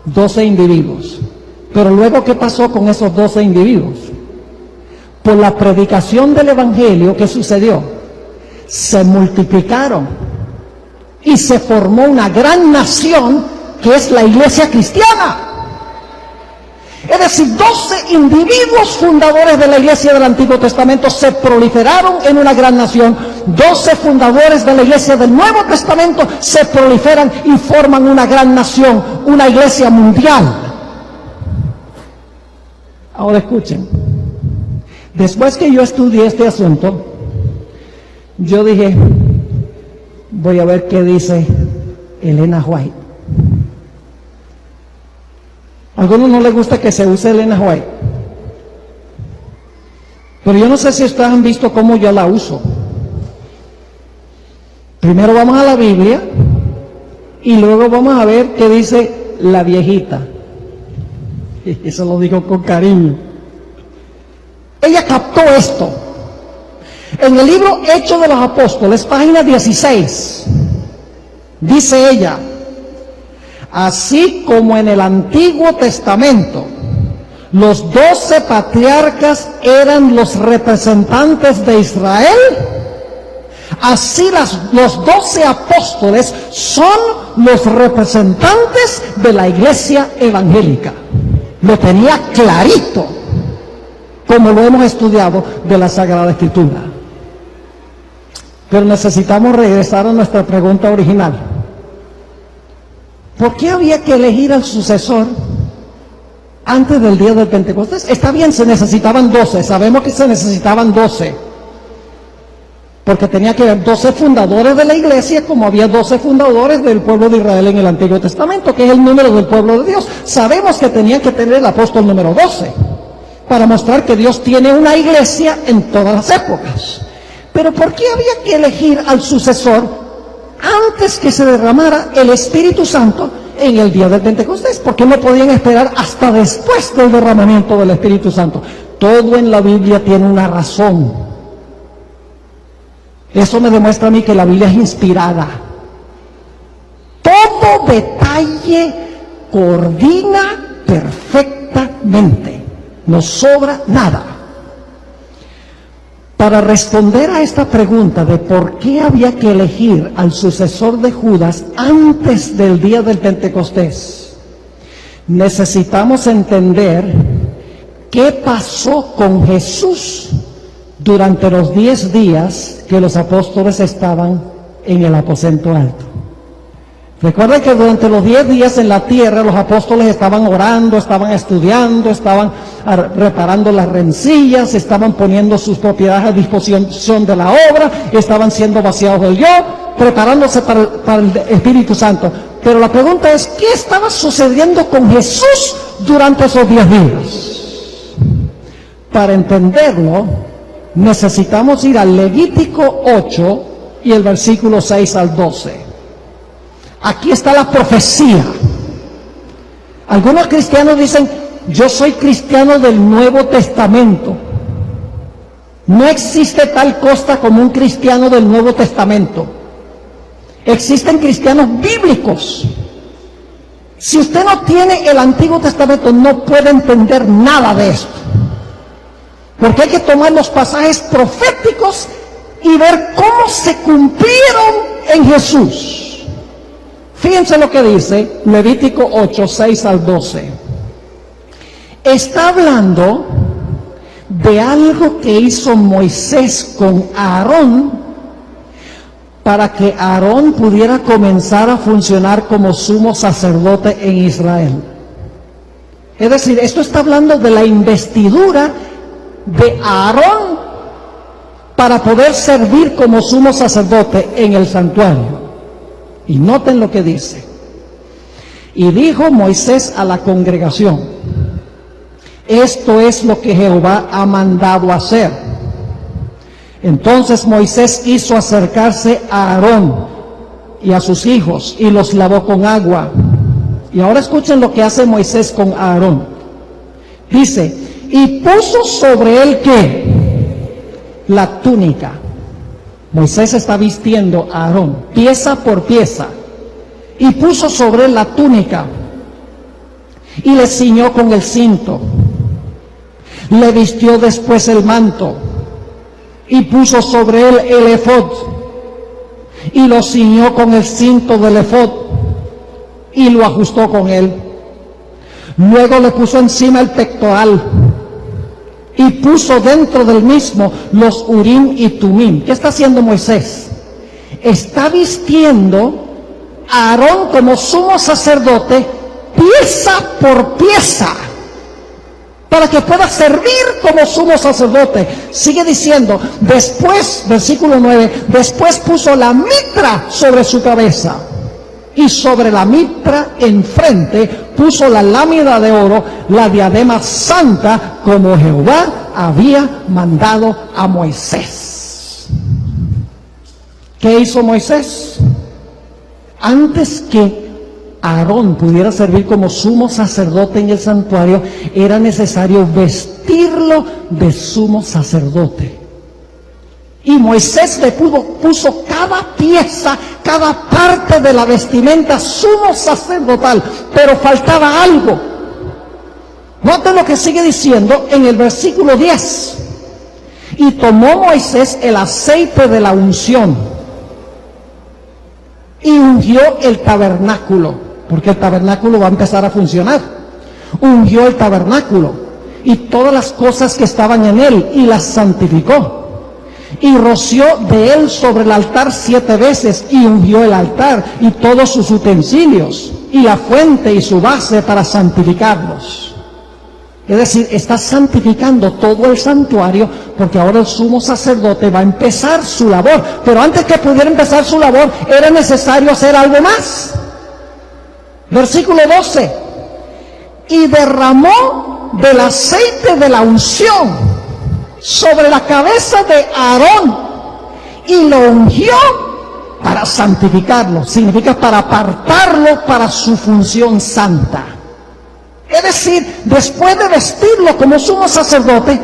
12 individuos. Pero luego, ¿qué pasó con esos 12 individuos? Por la predicación del Evangelio, ¿qué sucedió? Se multiplicaron y se formó una gran nación que es la iglesia cristiana. Es decir, 12 individuos fundadores de la iglesia del Antiguo Testamento se proliferaron en una gran nación. 12 fundadores de la iglesia del Nuevo Testamento se proliferan y forman una gran nación, una iglesia mundial. Ahora escuchen, después que yo estudié este asunto, yo dije, voy a ver qué dice Elena White. A algunos no les gusta que se use Elena White, pero yo no sé si ustedes han visto cómo yo la uso. Primero vamos a la Biblia y luego vamos a ver qué dice la viejita. Eso lo digo con cariño. Ella captó esto. En el libro Hechos de los Apóstoles, página 16, dice ella: así como en el Antiguo Testamento los 12 patriarcas eran los representantes de Israel, así los 12 apóstoles son los representantes de la iglesia evangélica. Lo tenía clarito, como lo hemos estudiado de la Sagrada Escritura. Pero necesitamos regresar a nuestra pregunta original. ¿Por qué había que elegir al sucesor antes del día del Pentecostés? Está bien, se necesitaban 12, sabemos que se necesitaban 12, porque tenía que haber 12 fundadores de la iglesia, como había 12 fundadores del pueblo de Israel en el Antiguo Testamento, que es el número del pueblo de Dios. Sabemos que tenía que tener el apóstol número 12, para mostrar que Dios tiene una iglesia en todas las épocas. Pero ¿por qué había que elegir al sucesor antes que se derramara el Espíritu Santo en el día del Pentecostés? ¿Por qué no podían esperar hasta después del derramamiento del Espíritu Santo? Todo en la Biblia tiene una razón. Eso me demuestra a mí que la Biblia es inspirada. Todo detalle coordina perfectamente. No sobra nada. Para responder a esta pregunta de por qué había que elegir al sucesor de Judas antes del día del Pentecostés, necesitamos entender qué pasó con Jesús durante los 10 días que los apóstoles estaban en el aposento alto. Recuerden que durante los 10 días en la tierra los apóstoles estaban orando, estaban estudiando, estaban reparando las rencillas, estaban poniendo sus propiedades a disposición de la obra, estaban siendo vaciados del yo, preparándose para el Espíritu Santo. Pero la pregunta es, ¿qué estaba sucediendo con Jesús durante esos 10 días? Para entenderlo, necesitamos ir al Levítico 8 y el versículo 6 al 12. Aquí está la profecía. Algunos cristianos dicen, yo soy cristiano del Nuevo Testamento. No existe tal cosa como un cristiano del Nuevo Testamento. Existen cristianos bíblicos. Si usted no tiene el Antiguo Testamento, no puede entender nada de esto. Porque hay que tomar los pasajes proféticos y ver cómo se cumplieron en Jesús. Fíjense lo que dice Levítico 8, 6 al 12. Está hablando de algo que hizo Moisés con Aarón para que Aarón pudiera comenzar a funcionar como sumo sacerdote en Israel. Es decir, esto está hablando de la investidura de Aarón para poder servir como sumo sacerdote en el santuario. Y noten lo que dice. Y dijo Moisés a la congregación, esto es lo que Jehová ha mandado hacer. Entonces Moisés hizo acercarse a Aarón y a sus hijos y los lavó con agua. Y ahora escuchen lo que hace Moisés con Aarón. Dice, y puso sobre él ¿qué? La túnica. Moisés está vistiendo a Aarón, pieza por pieza, y puso sobre él la túnica, y le ciñó con el cinto. Le vistió después el manto, y puso sobre él el efod, y lo ciñó con el cinto del efod, y lo ajustó con él. Luego le puso encima el pectoral, y puso dentro del mismo los Urim y Tumim. ¿Qué está haciendo Moisés? Está vistiendo a Aarón como sumo sacerdote, pieza por pieza, para que pueda servir como sumo sacerdote. Sigue diciendo, después, versículo 9, después puso la mitra sobre su cabeza, y sobre la mitra enfrente puso la lámina de oro, la diadema santa, como Jehová había mandado a Moisés. ¿Qué hizo Moisés? Antes que Aarón pudiera servir como sumo sacerdote en el santuario, era necesario vestirlo de sumo sacerdote. Y Moisés le puso cada pieza, cada parte de la vestimenta sumo sacerdotal, pero faltaba algo. Noten lo que sigue diciendo en el versículo 10. Y tomó Moisés el aceite de la unción y ungió el tabernáculo, porque el tabernáculo va a empezar a funcionar. Ungió el tabernáculo y todas las cosas que estaban en él y las santificó. Y roció de él sobre el altar 7 veces y ungió el altar y todos sus utensilios y la fuente y su base para santificarlos. Es decir, está santificando todo el santuario porque ahora el sumo sacerdote va a empezar su labor. Pero antes que pudiera empezar su labor era necesario hacer algo más. Versículo 12. Y derramó del aceite de la unción sobre la cabeza de Aarón y lo ungió para santificarlo. Significa para apartarlo para su función santa. Es decir, después de vestirlo como sumo sacerdote,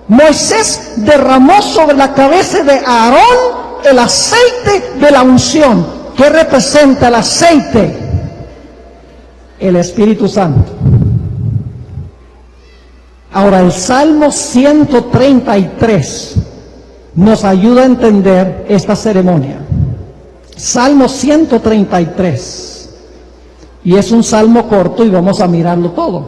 Moisés derramó sobre la cabeza de Aarón el aceite de la unción. ¿Qué representa el aceite? El Espíritu Santo. Ahora, el Salmo 133 nos ayuda a entender esta ceremonia. Salmo 133. Y es un salmo corto y vamos a mirarlo todo.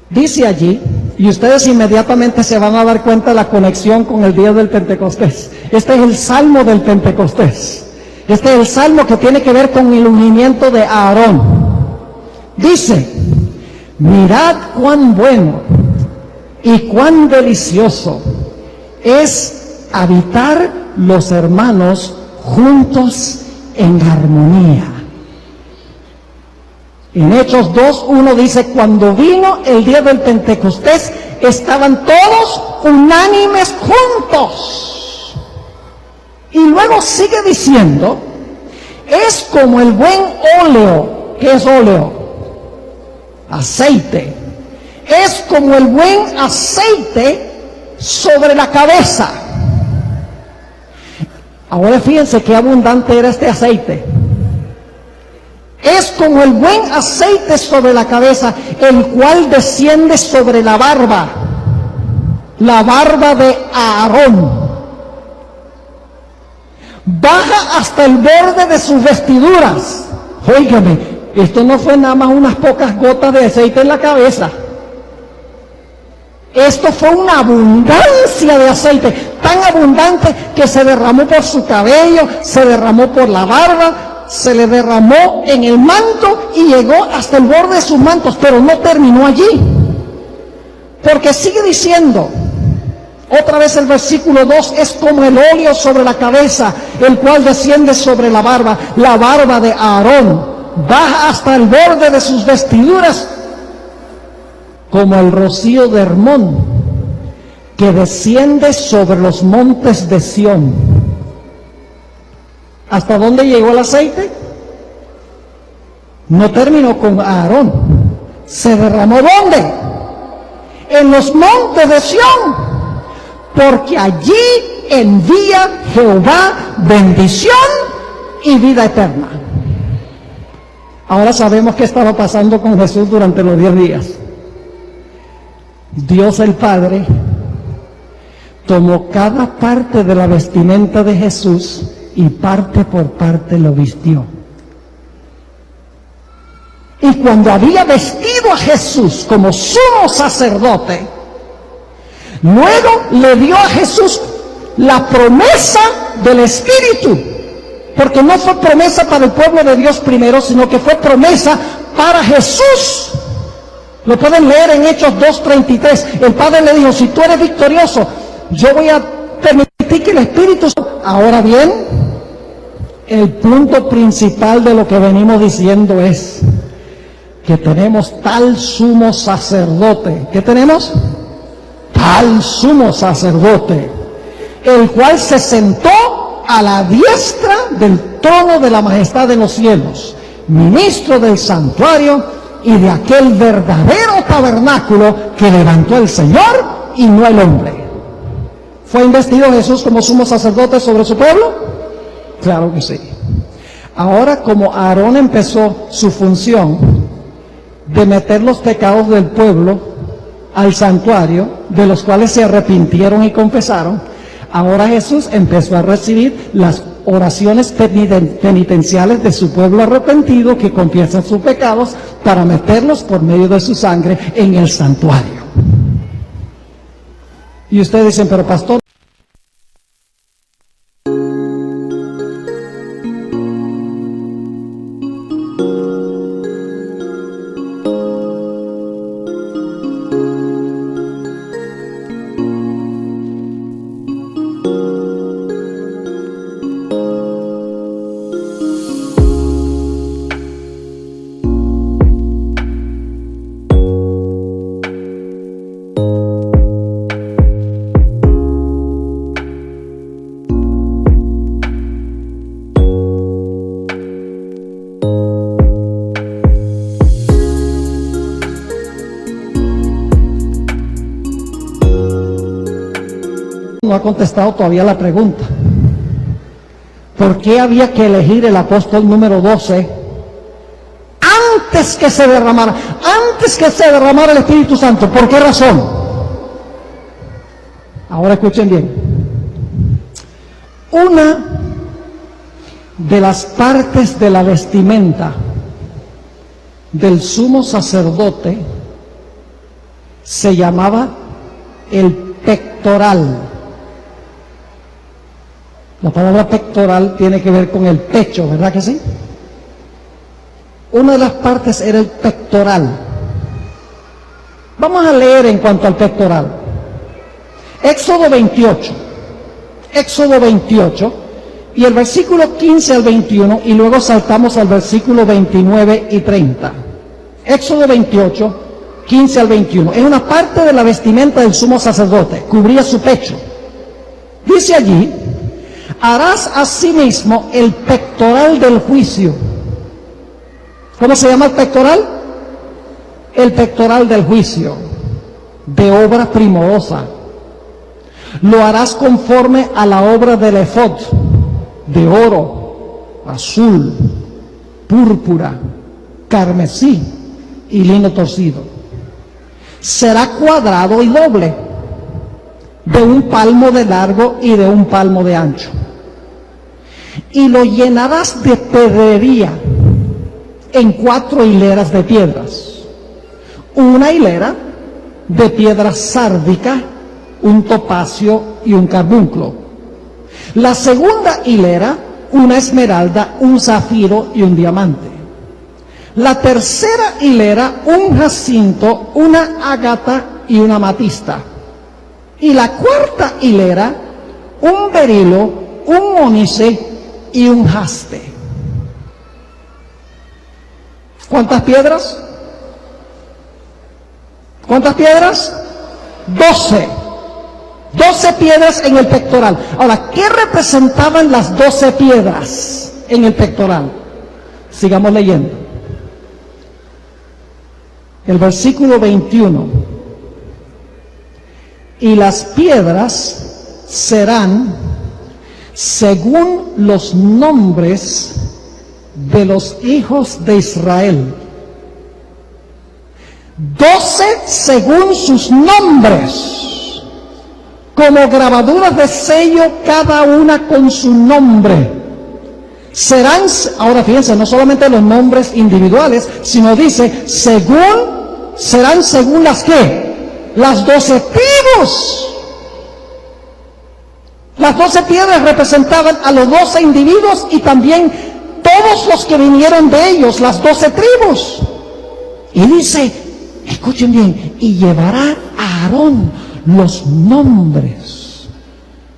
Dice allí, y ustedes inmediatamente se van a dar cuenta de la conexión con el día del Pentecostés. Este es el salmo del Pentecostés. Este es el salmo que tiene que ver con el ungimiento de Aarón. Dice: mirad cuán bueno y cuán delicioso es habitar los hermanos juntos en armonía. En Hechos 2:1 dice: cuando vino el día del Pentecostés, estaban todos unánimes juntos. Y luego sigue diciendo: es como el buen óleo. ¿Qué es óleo? Aceite. Es como el buen aceite sobre la cabeza. Ahora fíjense qué abundante era este aceite. Es como el buen aceite sobre la cabeza, el cual desciende sobre la barba de Aarón. Baja hasta el borde de sus vestiduras. Óigame, esto no fue nada más unas pocas gotas de aceite en la cabeza. Esto fue una abundancia de aceite, tan abundante que se derramó por su cabello, se derramó por la barba, se le derramó en el manto y llegó hasta el borde de sus mantos, pero no terminó allí. Porque sigue diciendo, otra vez el versículo 2, es como el óleo sobre la cabeza, el cual desciende sobre la barba de Aarón, baja hasta el borde de sus vestiduras, como el rocío de Hermón, que desciende sobre los montes de Sión. ¿Hasta dónde llegó el aceite? No terminó con Aarón. ¿Se derramó dónde? En los montes de Sión. Porque allí envía Jehová bendición y vida eterna. Ahora sabemos qué estaba pasando con Jesús durante los 10 días. Dios el Padre tomó cada parte de la vestimenta de Jesús y parte por parte lo vistió. Y cuando había vestido a Jesús como sumo sacerdote, luego le dio a Jesús la promesa del Espíritu, porque no fue promesa para el pueblo de Dios primero, sino que fue promesa para Jesús. Lo pueden leer en Hechos 2:33. El Padre le dijo: si tú eres victorioso, yo voy a permitir que el Espíritu... Ahora bien, el punto principal de lo que venimos diciendo es que tenemos tal sumo sacerdote. ¿Qué tenemos? Tal sumo sacerdote, el cual se sentó a la diestra del trono de la majestad en los cielos, ministro del santuario y de aquel verdadero tabernáculo que levantó el Señor y no el hombre. ¿Fue investido Jesús como sumo sacerdote sobre su pueblo? Claro que sí. Ahora, como Aarón empezó su función de meter los pecados del pueblo al santuario, de los cuales se arrepintieron y confesaron, ahora Jesús empezó a recibir las oraciones penitenciales de su pueblo arrepentido que confiesan sus pecados para meterlos por medio de su sangre en el santuario. Y ustedes dicen, pero pastor, no ha contestado todavía la pregunta? ¿Por qué había que elegir el apóstol número 12 antes que se derramara el Espíritu Santo? ¿Por qué razón? Ahora escuchen bien. Una de las partes de la vestimenta del sumo sacerdote se llamaba el pectoral. La palabra pectoral tiene que ver con el pecho, ¿verdad que sí? Una de las partes era el pectoral. Vamos a leer en cuanto al pectoral. Éxodo 28, y el versículo 15 al 21, y luego saltamos al versículo 29 y 30. Éxodo 28, 15 al 21. Es una parte de la vestimenta del sumo sacerdote, cubría su pecho. Dice allí: harás asimismo el pectoral del juicio. ¿Cómo se llama el pectoral? El pectoral del juicio, de obra primorosa. Lo harás conforme a la obra del efod, de oro, azul, púrpura, carmesí y lino torcido. Será cuadrado y doble, de 1 palmo de largo y de 1 palmo de ancho. Y lo llenarás de pedrería en 4 hileras de piedras. Una hilera de piedra sárdica, un topacio y un carbunclo. La segunda hilera, una esmeralda, un zafiro y un diamante. La tercera hilera, un jacinto, una ágata y una amatista. Y la cuarta hilera, un berilo, un ónice y un jaspe. ¿Cuántas piedras? ¿Cuántas piedras? 12. 12 piedras en el pectoral. Ahora, ¿qué representaban las 12 piedras en el pectoral? Sigamos leyendo. El versículo 21. Y las piedras serán según los nombres de los hijos de Israel. 12 según sus nombres, como grabaduras de sello, cada una con su nombre. Serán, ahora fíjense, no solamente los nombres individuales, sino dice, serán según las ¿qué? Las 12 tribus. Las 12 piedras representaban a los 12 individuos y también todos los que vinieron de ellos, las 12 tribus. Y dice, escuchen bien, y llevará a Aarón los nombres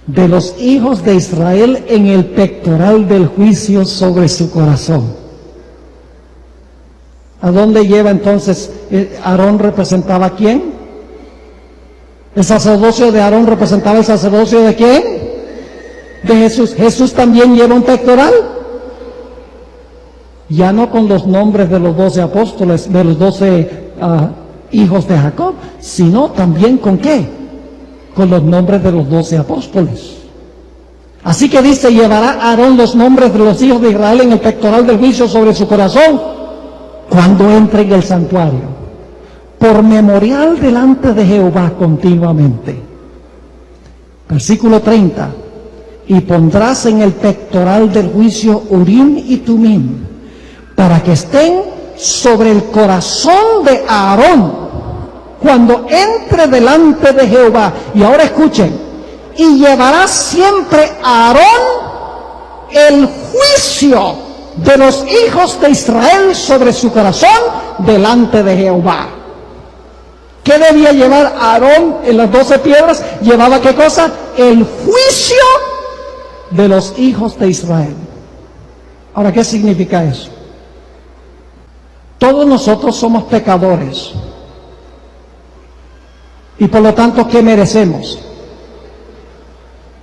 de los hijos de Israel en el pectoral del juicio sobre su corazón. ¿A dónde lleva entonces? ¿Aarón representaba a quién? ¿El sacerdocio de Aarón representaba el sacerdocio de quién? de Jesús. Jesús también lleva un pectoral. Ya no con los nombres de los 12 apóstoles, de los 12 hijos de Jacob, sino también con ¿qué? Con los nombres de los 12 apóstoles. Así que dice, llevará Aarón los nombres de los hijos de Israel en el pectoral del juicio sobre su corazón cuando entre en el santuario, por memorial delante de Jehová continuamente. Versículo 30. Y pondrás en el pectoral del juicio Urim y Tumim, para que estén sobre el corazón de Aarón cuando entre delante de Jehová. Y ahora escuchen, y llevará siempre a Aarón el juicio de los hijos de Israel sobre su corazón delante de Jehová. ¿Qué debía llevar Aarón en las 12 piedras? ¿Llevaba qué cosa? El juicio de los hijos de Israel. Ahora, ¿qué significa eso? Todos nosotros somos pecadores. Y por lo tanto, ¿qué merecemos?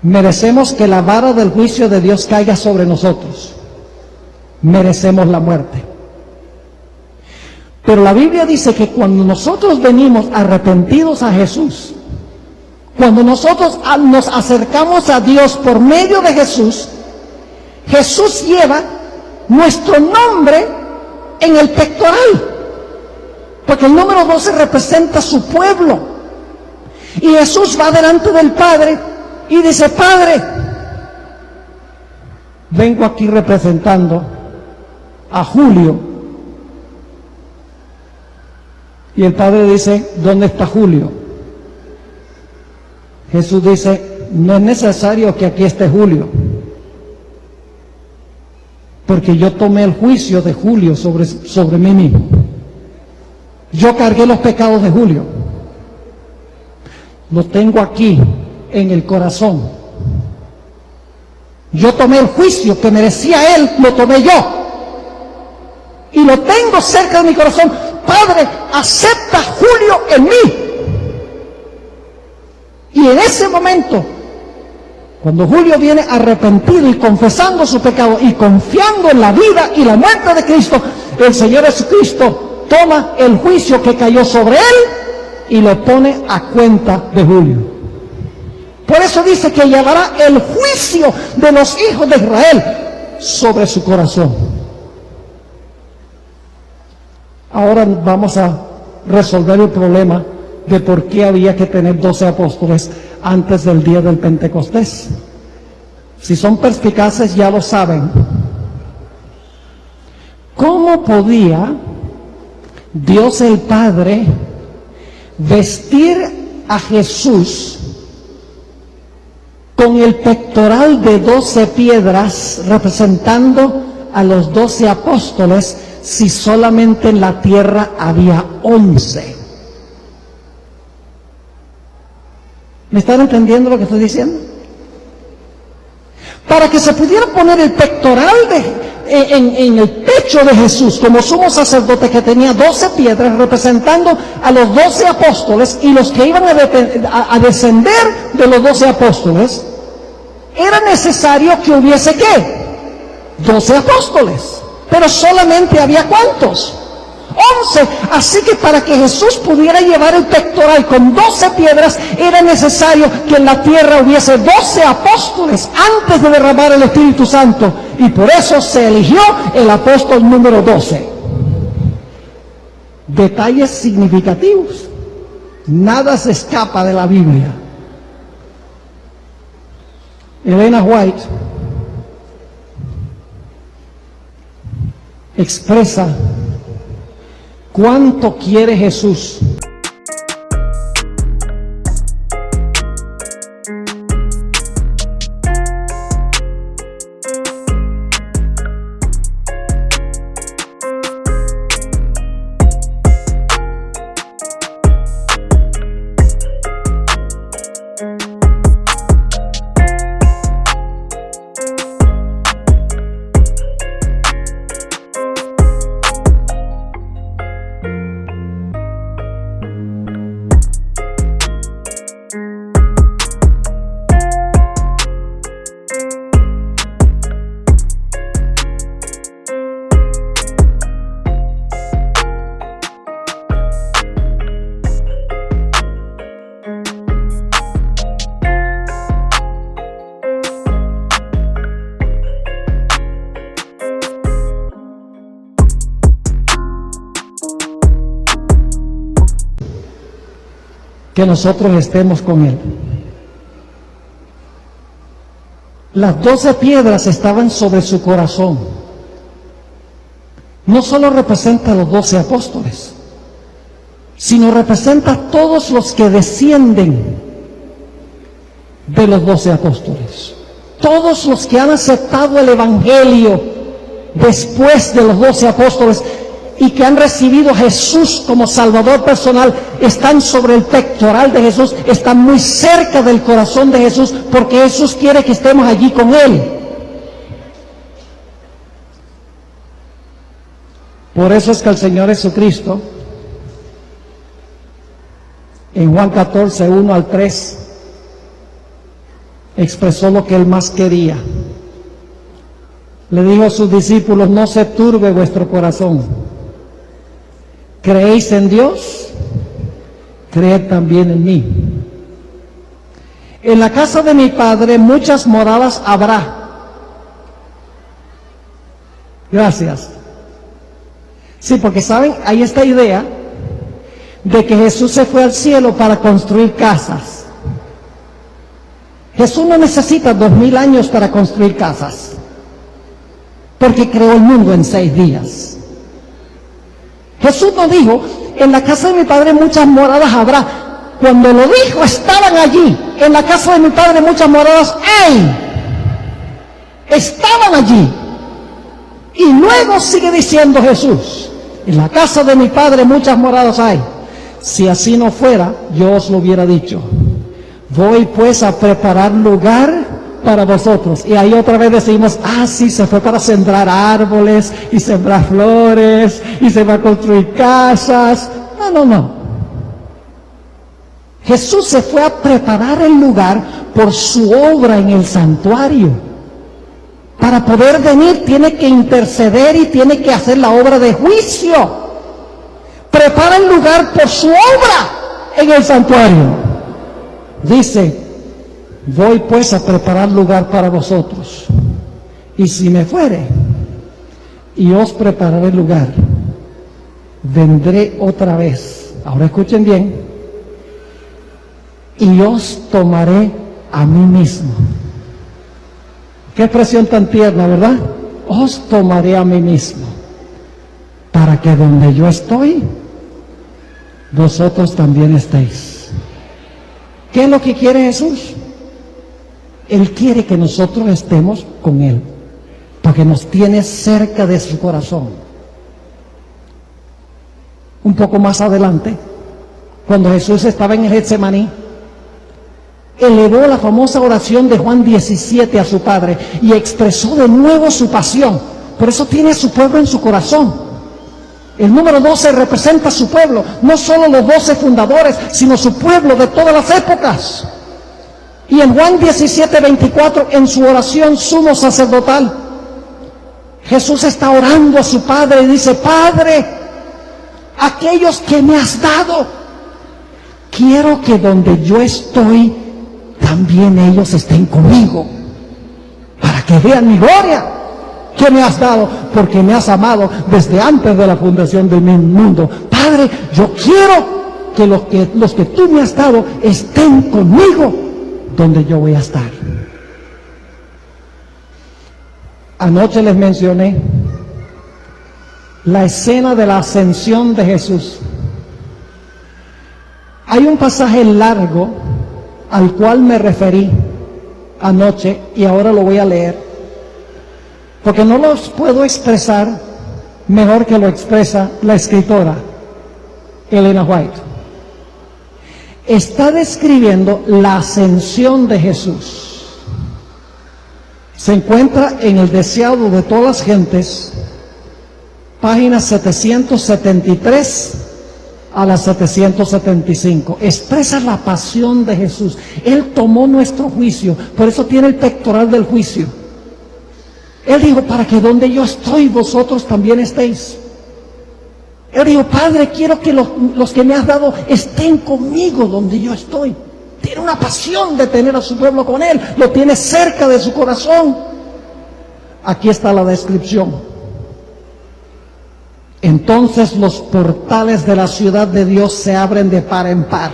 Merecemos que la vara del juicio de Dios caiga sobre nosotros. Merecemos la muerte. Pero la Biblia dice que cuando nosotros venimos arrepentidos a Jesús, cuando nosotros nos acercamos a Dios por medio de Jesús, Jesús lleva nuestro nombre en el pectoral, porque el número 12 representa su pueblo. Y Jesús va delante del Padre y dice: Padre, vengo aquí representando a Julio. Y el Padre dice: ¿dónde está Julio? Jesús dice: no es necesario que aquí esté Julio, porque yo tomé el juicio de Julio sobre mí mismo. Yo cargué los pecados de Julio. Los tengo aquí en el corazón. Yo tomé el juicio que merecía él, lo tomé yo. Y lo tengo cerca de mi corazón. Padre, acepta Julio en mí. Y en ese momento, cuando Julio viene arrepentido y confesando su pecado y confiando en la vida y la muerte de Cristo, el Señor Jesucristo toma el juicio que cayó sobre él y lo pone a cuenta de Julio. Por eso dice que llevará el juicio de los hijos de Israel sobre su corazón. Ahora vamos a resolver el problema de por qué había que tener 12 apóstoles antes del día del Pentecostés. Si son perspicaces ya lo saben. ¿Cómo podía Dios el Padre vestir a Jesús con el pectoral de 12 piedras representando a los 12 apóstoles si solamente en la tierra había 11? ¿Me están entendiendo lo que estoy diciendo? Para que se pudiera poner el pectoral en el pecho de Jesús como sumo sacerdote, que tenía 12 piedras representando a los 12 apóstoles y los que iban a descender de los 12 apóstoles, era necesario que hubiese ¿qué? 12 apóstoles. Pero solamente había ¿cuántos? 11. Así que para que Jesús pudiera llevar el pectoral con 12 piedras, era necesario que en la tierra hubiese 12 apóstoles antes de derramar el Espíritu Santo. Y por eso se eligió el apóstol número 12. Detalles significativos. Nada se escapa de la Biblia. Elena White expresa cuánto quiere Jesús que nosotros estemos con Él. Las 12 piedras estaban sobre su corazón. No solo representa a los 12 apóstoles, sino representa a todos los que descienden de los 12 apóstoles. Todos los que han aceptado el Evangelio después de los 12 apóstoles y que han recibido a Jesús como Salvador personal, están sobre el pectoral de Jesús, están muy cerca del corazón de Jesús, porque Jesús quiere que estemos allí con Él. Por eso es que el Señor Jesucristo, en Juan 14, 1 al 3, expresó lo que Él más quería. Le dijo a sus discípulos: no se turbe vuestro corazón. ¿Creéis en Dios? Creed también en mí. En la casa de mi Padre muchas moradas habrá. Gracias. Sí, porque saben, hay esta idea de que Jesús se fue al cielo para construir casas. Jesús no necesita 2000 años para construir casas, porque creó el mundo en 6 días. Jesús no dijo: en la casa de mi Padre muchas moradas habrá. Cuando lo dijo, estaban allí. En la casa de mi Padre muchas moradas hay. Estaban allí. Y luego sigue diciendo Jesús: en la casa de mi Padre muchas moradas hay. Si así no fuera, yo os lo hubiera dicho. Voy pues a preparar lugar para vosotros. Y ahí otra vez decimos: sí, se fue para sembrar árboles y sembrar flores y se va a construir casas. No. Jesús se fue a preparar el lugar por su obra en el santuario. Para poder venir tiene que interceder y tiene que hacer la obra de juicio. Prepara el lugar por su obra en el santuario. Dice: voy pues a preparar lugar para vosotros. Y si me fuere y os prepararé lugar, vendré otra vez. Ahora escuchen bien. Y os tomaré a mí mismo. Qué expresión tan tierna, ¿verdad? Os tomaré a mí mismo, para que donde yo estoy, vosotros también estéis. ¿Qué es lo que quiere Jesús? Él quiere que nosotros estemos con Él, porque nos tiene cerca de su corazón. Un poco más adelante, cuando Jesús estaba en el Getsemaní, elevó la famosa oración de Juan 17 a su Padre y expresó de nuevo su pasión. Por eso tiene a su pueblo en su corazón. El número 12 representa a su pueblo, no solo los 12 fundadores, sino su pueblo de todas las épocas. Y en Juan 17, 24, en su oración sumo sacerdotal, Jesús está orando a su Padre y dice: Padre, aquellos que me has dado, quiero que donde yo estoy, también ellos estén conmigo, para que vean mi gloria que me has dado, porque me has amado desde antes de la fundación del mundo. Padre, yo quiero que los que tú me has dado estén conmigo donde yo voy a estar. Anoche les mencioné la escena de la ascensión de Jesús. Hay un pasaje largo al cual me referí anoche y ahora lo voy a leer, porque no los puedo expresar mejor que lo expresa la escritora Elena White. Está describiendo la ascensión de Jesús. Se encuentra en El deseado de todas las gentes, páginas 773 a las 775. Expresa la pasión de Jesús. Él tomó nuestro juicio, por eso tiene el pectoral del juicio. Él dijo: para que donde yo estoy, vosotros también estéis. Él dijo: Padre, quiero que los que me has dado estén conmigo donde yo estoy. Tiene una pasión de tener a su pueblo con Él, lo tiene cerca de su corazón. Aquí está la descripción. Entonces los portales de la ciudad de Dios se abren de par en par.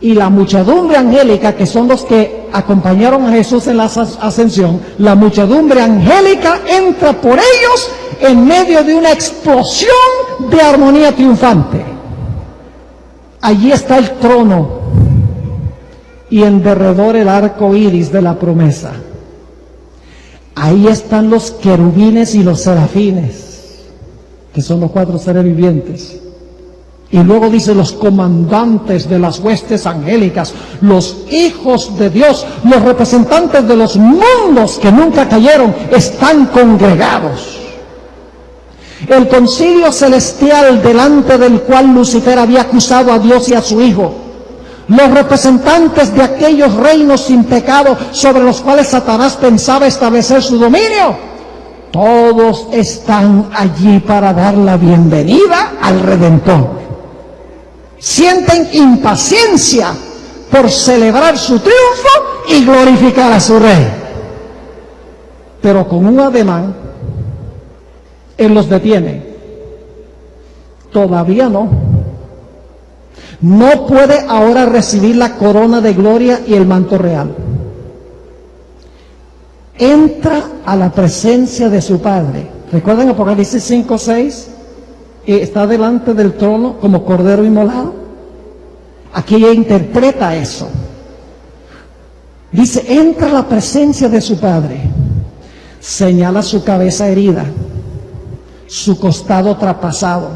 y la muchedumbre angélica, que son los que acompañaron a Jesús en la ascensión, la muchedumbre angélica entra por ellos en medio de una explosión de armonía triunfante. Allí está el trono y en derredor el arco iris de la promesa. Ahí están los querubines y los serafines, que son los 4 seres vivientes. Y luego dice los comandantes de las huestes angélicas, los hijos de Dios, los representantes de los mundos que nunca cayeron, están congregados. El concilio celestial delante del cual Lucifer había acusado a Dios y a su Hijo, los representantes de aquellos reinos sin pecado sobre los cuales Satanás pensaba establecer su dominio, todos están allí para dar la bienvenida al Redentor. Sienten impaciencia por celebrar su triunfo y glorificar a su Rey. Pero con un ademán, Él los detiene. Todavía no. No puede ahora recibir la corona de gloria y el manto real. Entra a la presencia de su Padre. ¿Recuerdan Apocalipsis 5:6? Está delante del trono como cordero inmolado. Aquí ella interpreta eso. Dice, entra a la presencia de su Padre. Señala su cabeza herida, su costado traspasado,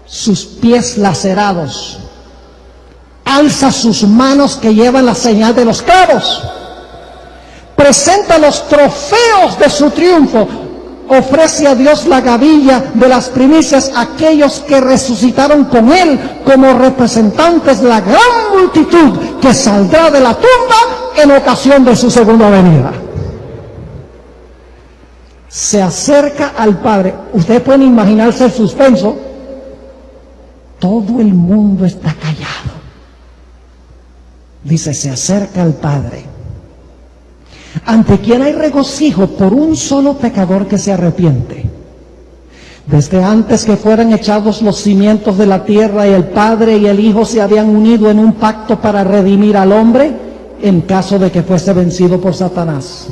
sus pies lacerados. Alza sus manos que llevan la señal de los clavos. Presenta los trofeos de su triunfo. Ofrece a Dios la gavilla de las primicias a aquellos que resucitaron con Él como representantes de la gran multitud que saldrá de la tumba en ocasión de su segunda venida. Se acerca al Padre. Ustedes pueden imaginarse el suspenso. Todo el mundo está callado. Dice, se acerca al Padre, ante quien hay regocijo por un solo pecador que se arrepiente. Desde antes que fueran echados los cimientos de la tierra, y el Padre y el Hijo se habían unido en un pacto para redimir al hombre en caso de que fuese vencido por Satanás.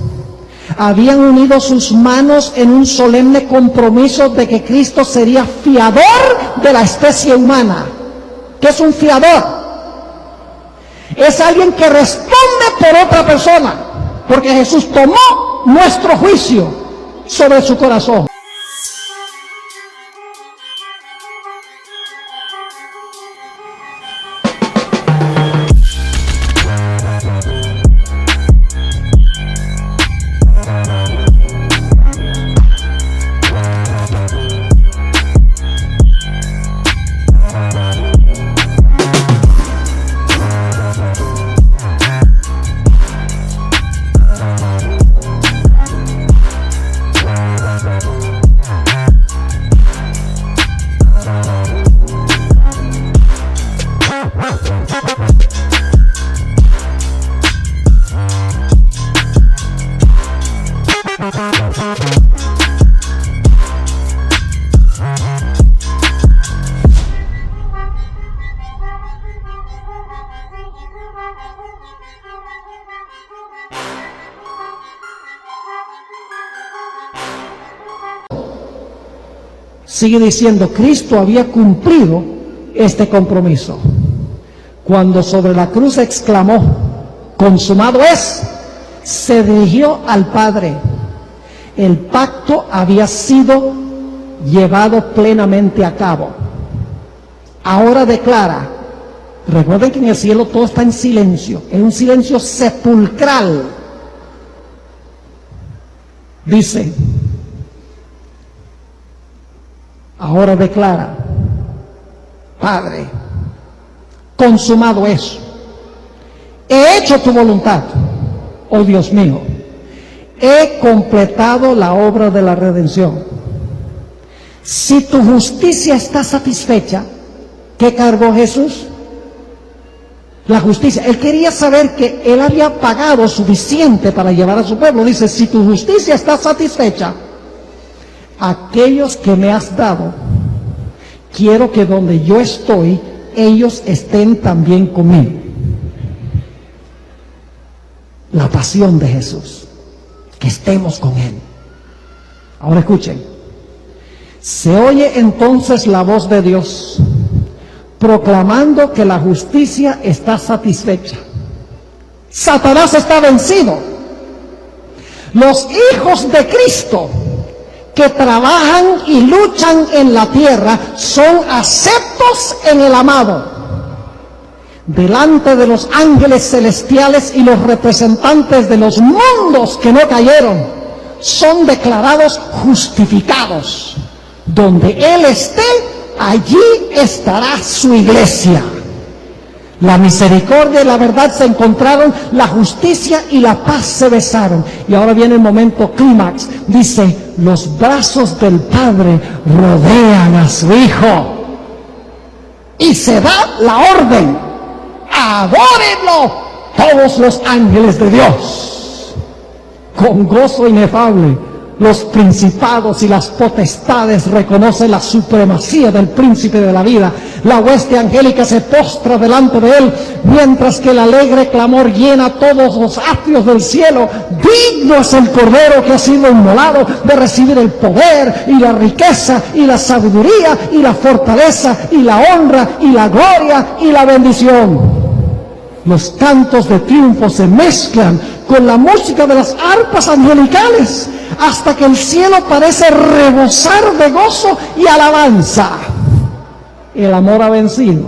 Habían unido sus manos en un solemne compromiso de que Cristo sería fiador de la especie humana. ¿Qué es un fiador? Es alguien que responde por otra persona, porque Jesús tomó nuestro juicio sobre su corazón. Sigue diciendo, Cristo había cumplido este compromiso. Cuando sobre la cruz exclamó, consumado es, se dirigió al Padre. El pacto había sido llevado plenamente a cabo. Ahora declara, recuerden que en el cielo todo está en silencio, es un silencio sepulcral. Dice, ahora declara, Padre, consumado es. He hecho tu voluntad, oh Dios mío. He completado la obra de la redención. Si tu justicia está satisfecha, ¿qué cargó Jesús? La justicia. Él quería saber que él había pagado suficiente para llevar a su pueblo. Dice, si tu justicia está satisfecha, aquellos que me has dado, quiero que donde yo estoy, ellos estén también conmigo. la pasión de Jesús, que estemos con Él. Ahora escuchen, se oye entonces la voz de Dios proclamando que la justicia está satisfecha. Satanás está vencido. Los hijos de Cristo que trabajan y luchan en la tierra son aceptos en el amado. Delante de los ángeles celestiales y los representantes de los mundos que no cayeron, son declarados justificados. Donde Él esté, allí estará su iglesia. La misericordia y la verdad se encontraron, la justicia y la paz se besaron. Y ahora viene el momento clímax. Dice, los brazos del Padre rodean a su Hijo. Y se da la orden, adórenlo todos los ángeles de Dios. Con gozo inefable, los principados y las potestades reconocen la supremacía del príncipe de la vida. La hueste angélica se postra delante de él, mientras que el alegre clamor llena todos los atrios del cielo. Digno es el Cordero que ha sido inmolado de recibir el poder y la riqueza y la sabiduría y la fortaleza y la honra y la gloria y la bendición. Los cantos de triunfo se mezclan con la música de las arpas angelicales, hasta que el cielo parece rebosar de gozo y alabanza. El amor ha vencido.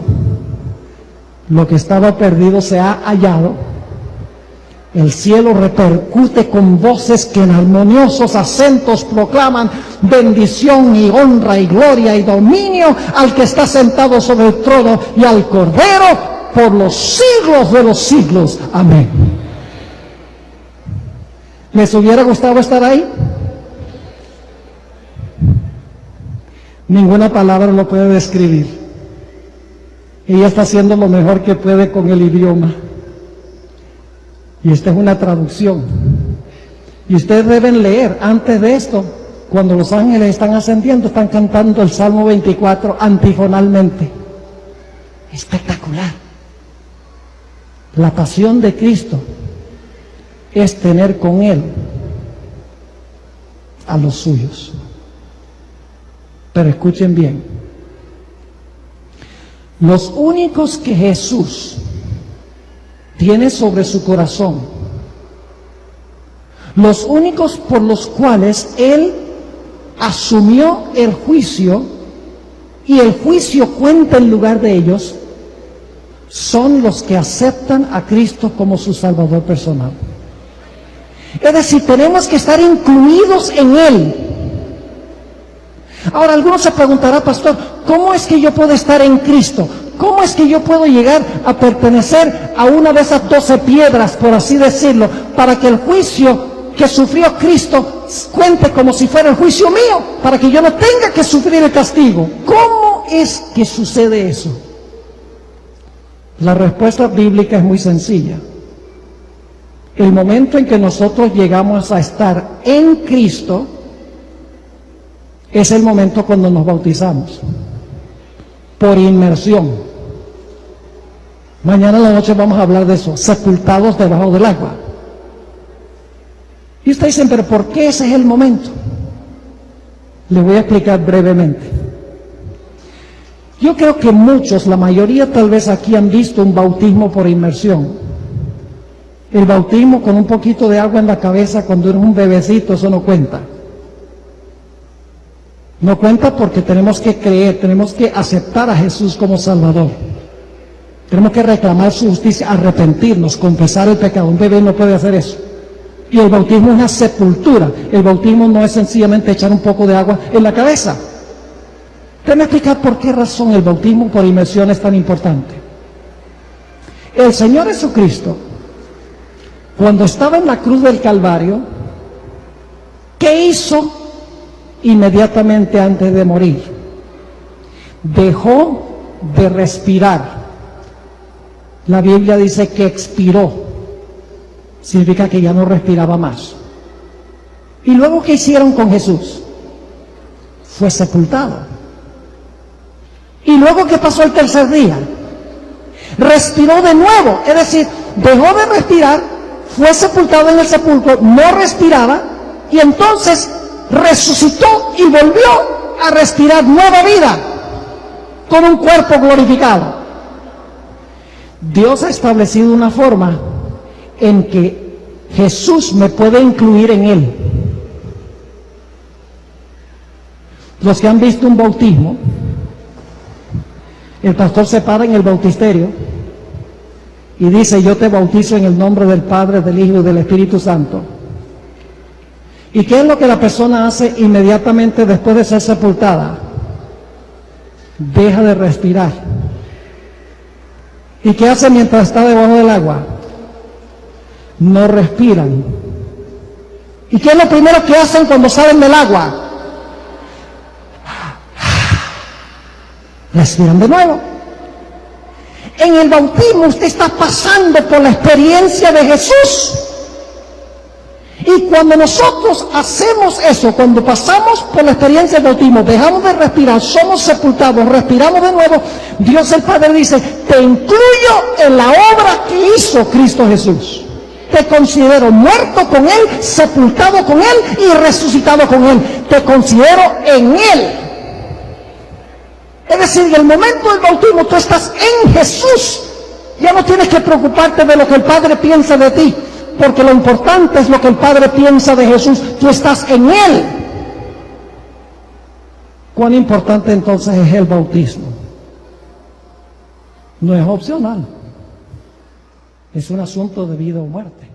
Lo que estaba perdido se ha hallado. El cielo repercute con voces que en armoniosos acentos proclaman bendición y honra y gloria y dominio al que está sentado sobre el trono y al Cordero por los siglos de los siglos. Amén. ¿Les hubiera gustado estar ahí? Ninguna palabra lo puede describir. Ella está haciendo lo mejor que puede con el idioma. Y esta es una traducción. Y ustedes deben leer antes de esto, cuando los ángeles están ascendiendo, están cantando el Salmo 24 antifonalmente. Espectacular. La pasión de Cristo es tener con Él a los suyos. Pero escuchen bien, los únicos que Jesús tiene sobre su corazón, los únicos por los cuales Él asumió el juicio y el juicio cuenta en lugar de ellos, son los que aceptan a Cristo como su Salvador personal. Es decir, tenemos que estar incluidos en Él. Ahora, algunos se preguntarán, pastor, ¿cómo es que yo puedo estar en Cristo? ¿Cómo es que yo puedo llegar a pertenecer a una de esas 12 piedras, por así decirlo, para que el juicio que sufrió Cristo cuente como si fuera el juicio mío, para que yo no tenga que sufrir el castigo? ¿Cómo es que sucede eso? La respuesta bíblica es muy sencilla. El momento en que nosotros llegamos a estar en Cristo es el momento cuando nos bautizamos, por inmersión. Mañana en la noche vamos a hablar de eso, sepultados debajo del agua. Y ustedes dicen, pero ¿por qué ese es el momento? Les voy a explicar brevemente. Yo creo que muchos, la mayoría tal vez aquí han visto un bautismo por inmersión. El bautismo con un poquito de agua en la cabeza cuando eres un bebecito, eso no cuenta. No cuenta porque tenemos que creer, tenemos que aceptar a Jesús como Salvador. Tenemos que reclamar su justicia, arrepentirnos, confesar el pecado. Un bebé no puede hacer eso. Y el bautismo es una sepultura. El bautismo no es sencillamente echar un poco de agua en la cabeza. Déjame explicar por qué razón el bautismo por inmersión es tan importante. El Señor Jesucristo, cuando estaba en la cruz del Calvario, ¿qué hizo inmediatamente antes de morir? Dejó de respirar. La Biblia dice que expiró. Significa que ya no respiraba más. ¿Y luego qué hicieron con Jesús? Fue sepultado. ¿Y luego qué pasó el tercer día? Respiró de nuevo, es decir, dejó de respirar, fue sepultado en el sepulcro, no respiraba, y entonces resucitó y volvió a respirar nueva vida con un cuerpo glorificado. Dios ha establecido una forma en que Jesús me puede incluir en Él. Los que han visto un bautismo, el pastor se para en el bautisterio y dice: yo te bautizo en el nombre del Padre, del Hijo y del Espíritu Santo. ¿Y qué es lo que la persona hace inmediatamente después de ser sepultada? Deja de respirar. ¿Y qué hace mientras está debajo del agua? No respiran. ¿Y qué es lo primero que hacen cuando salen del agua? Respiran de nuevo. En el bautismo usted está pasando por la experiencia de Jesús. Y cuando nosotros hacemos eso, cuando pasamos por la experiencia del bautismo, dejamos de respirar, somos sepultados, respiramos de nuevo, Dios el Padre dice: te incluyo en la obra que hizo Cristo Jesús. Te considero muerto con Él, sepultado con Él y resucitado con Él. Te considero en Él. Es decir, en el momento del bautismo tú estás en Jesús. Ya no tienes que preocuparte de lo que el Padre piensa de ti, porque lo importante es lo que el Padre piensa de Jesús. Tú estás en Él. ¿Cuán importante entonces es el bautismo? No es opcional. Es un asunto de vida o muerte.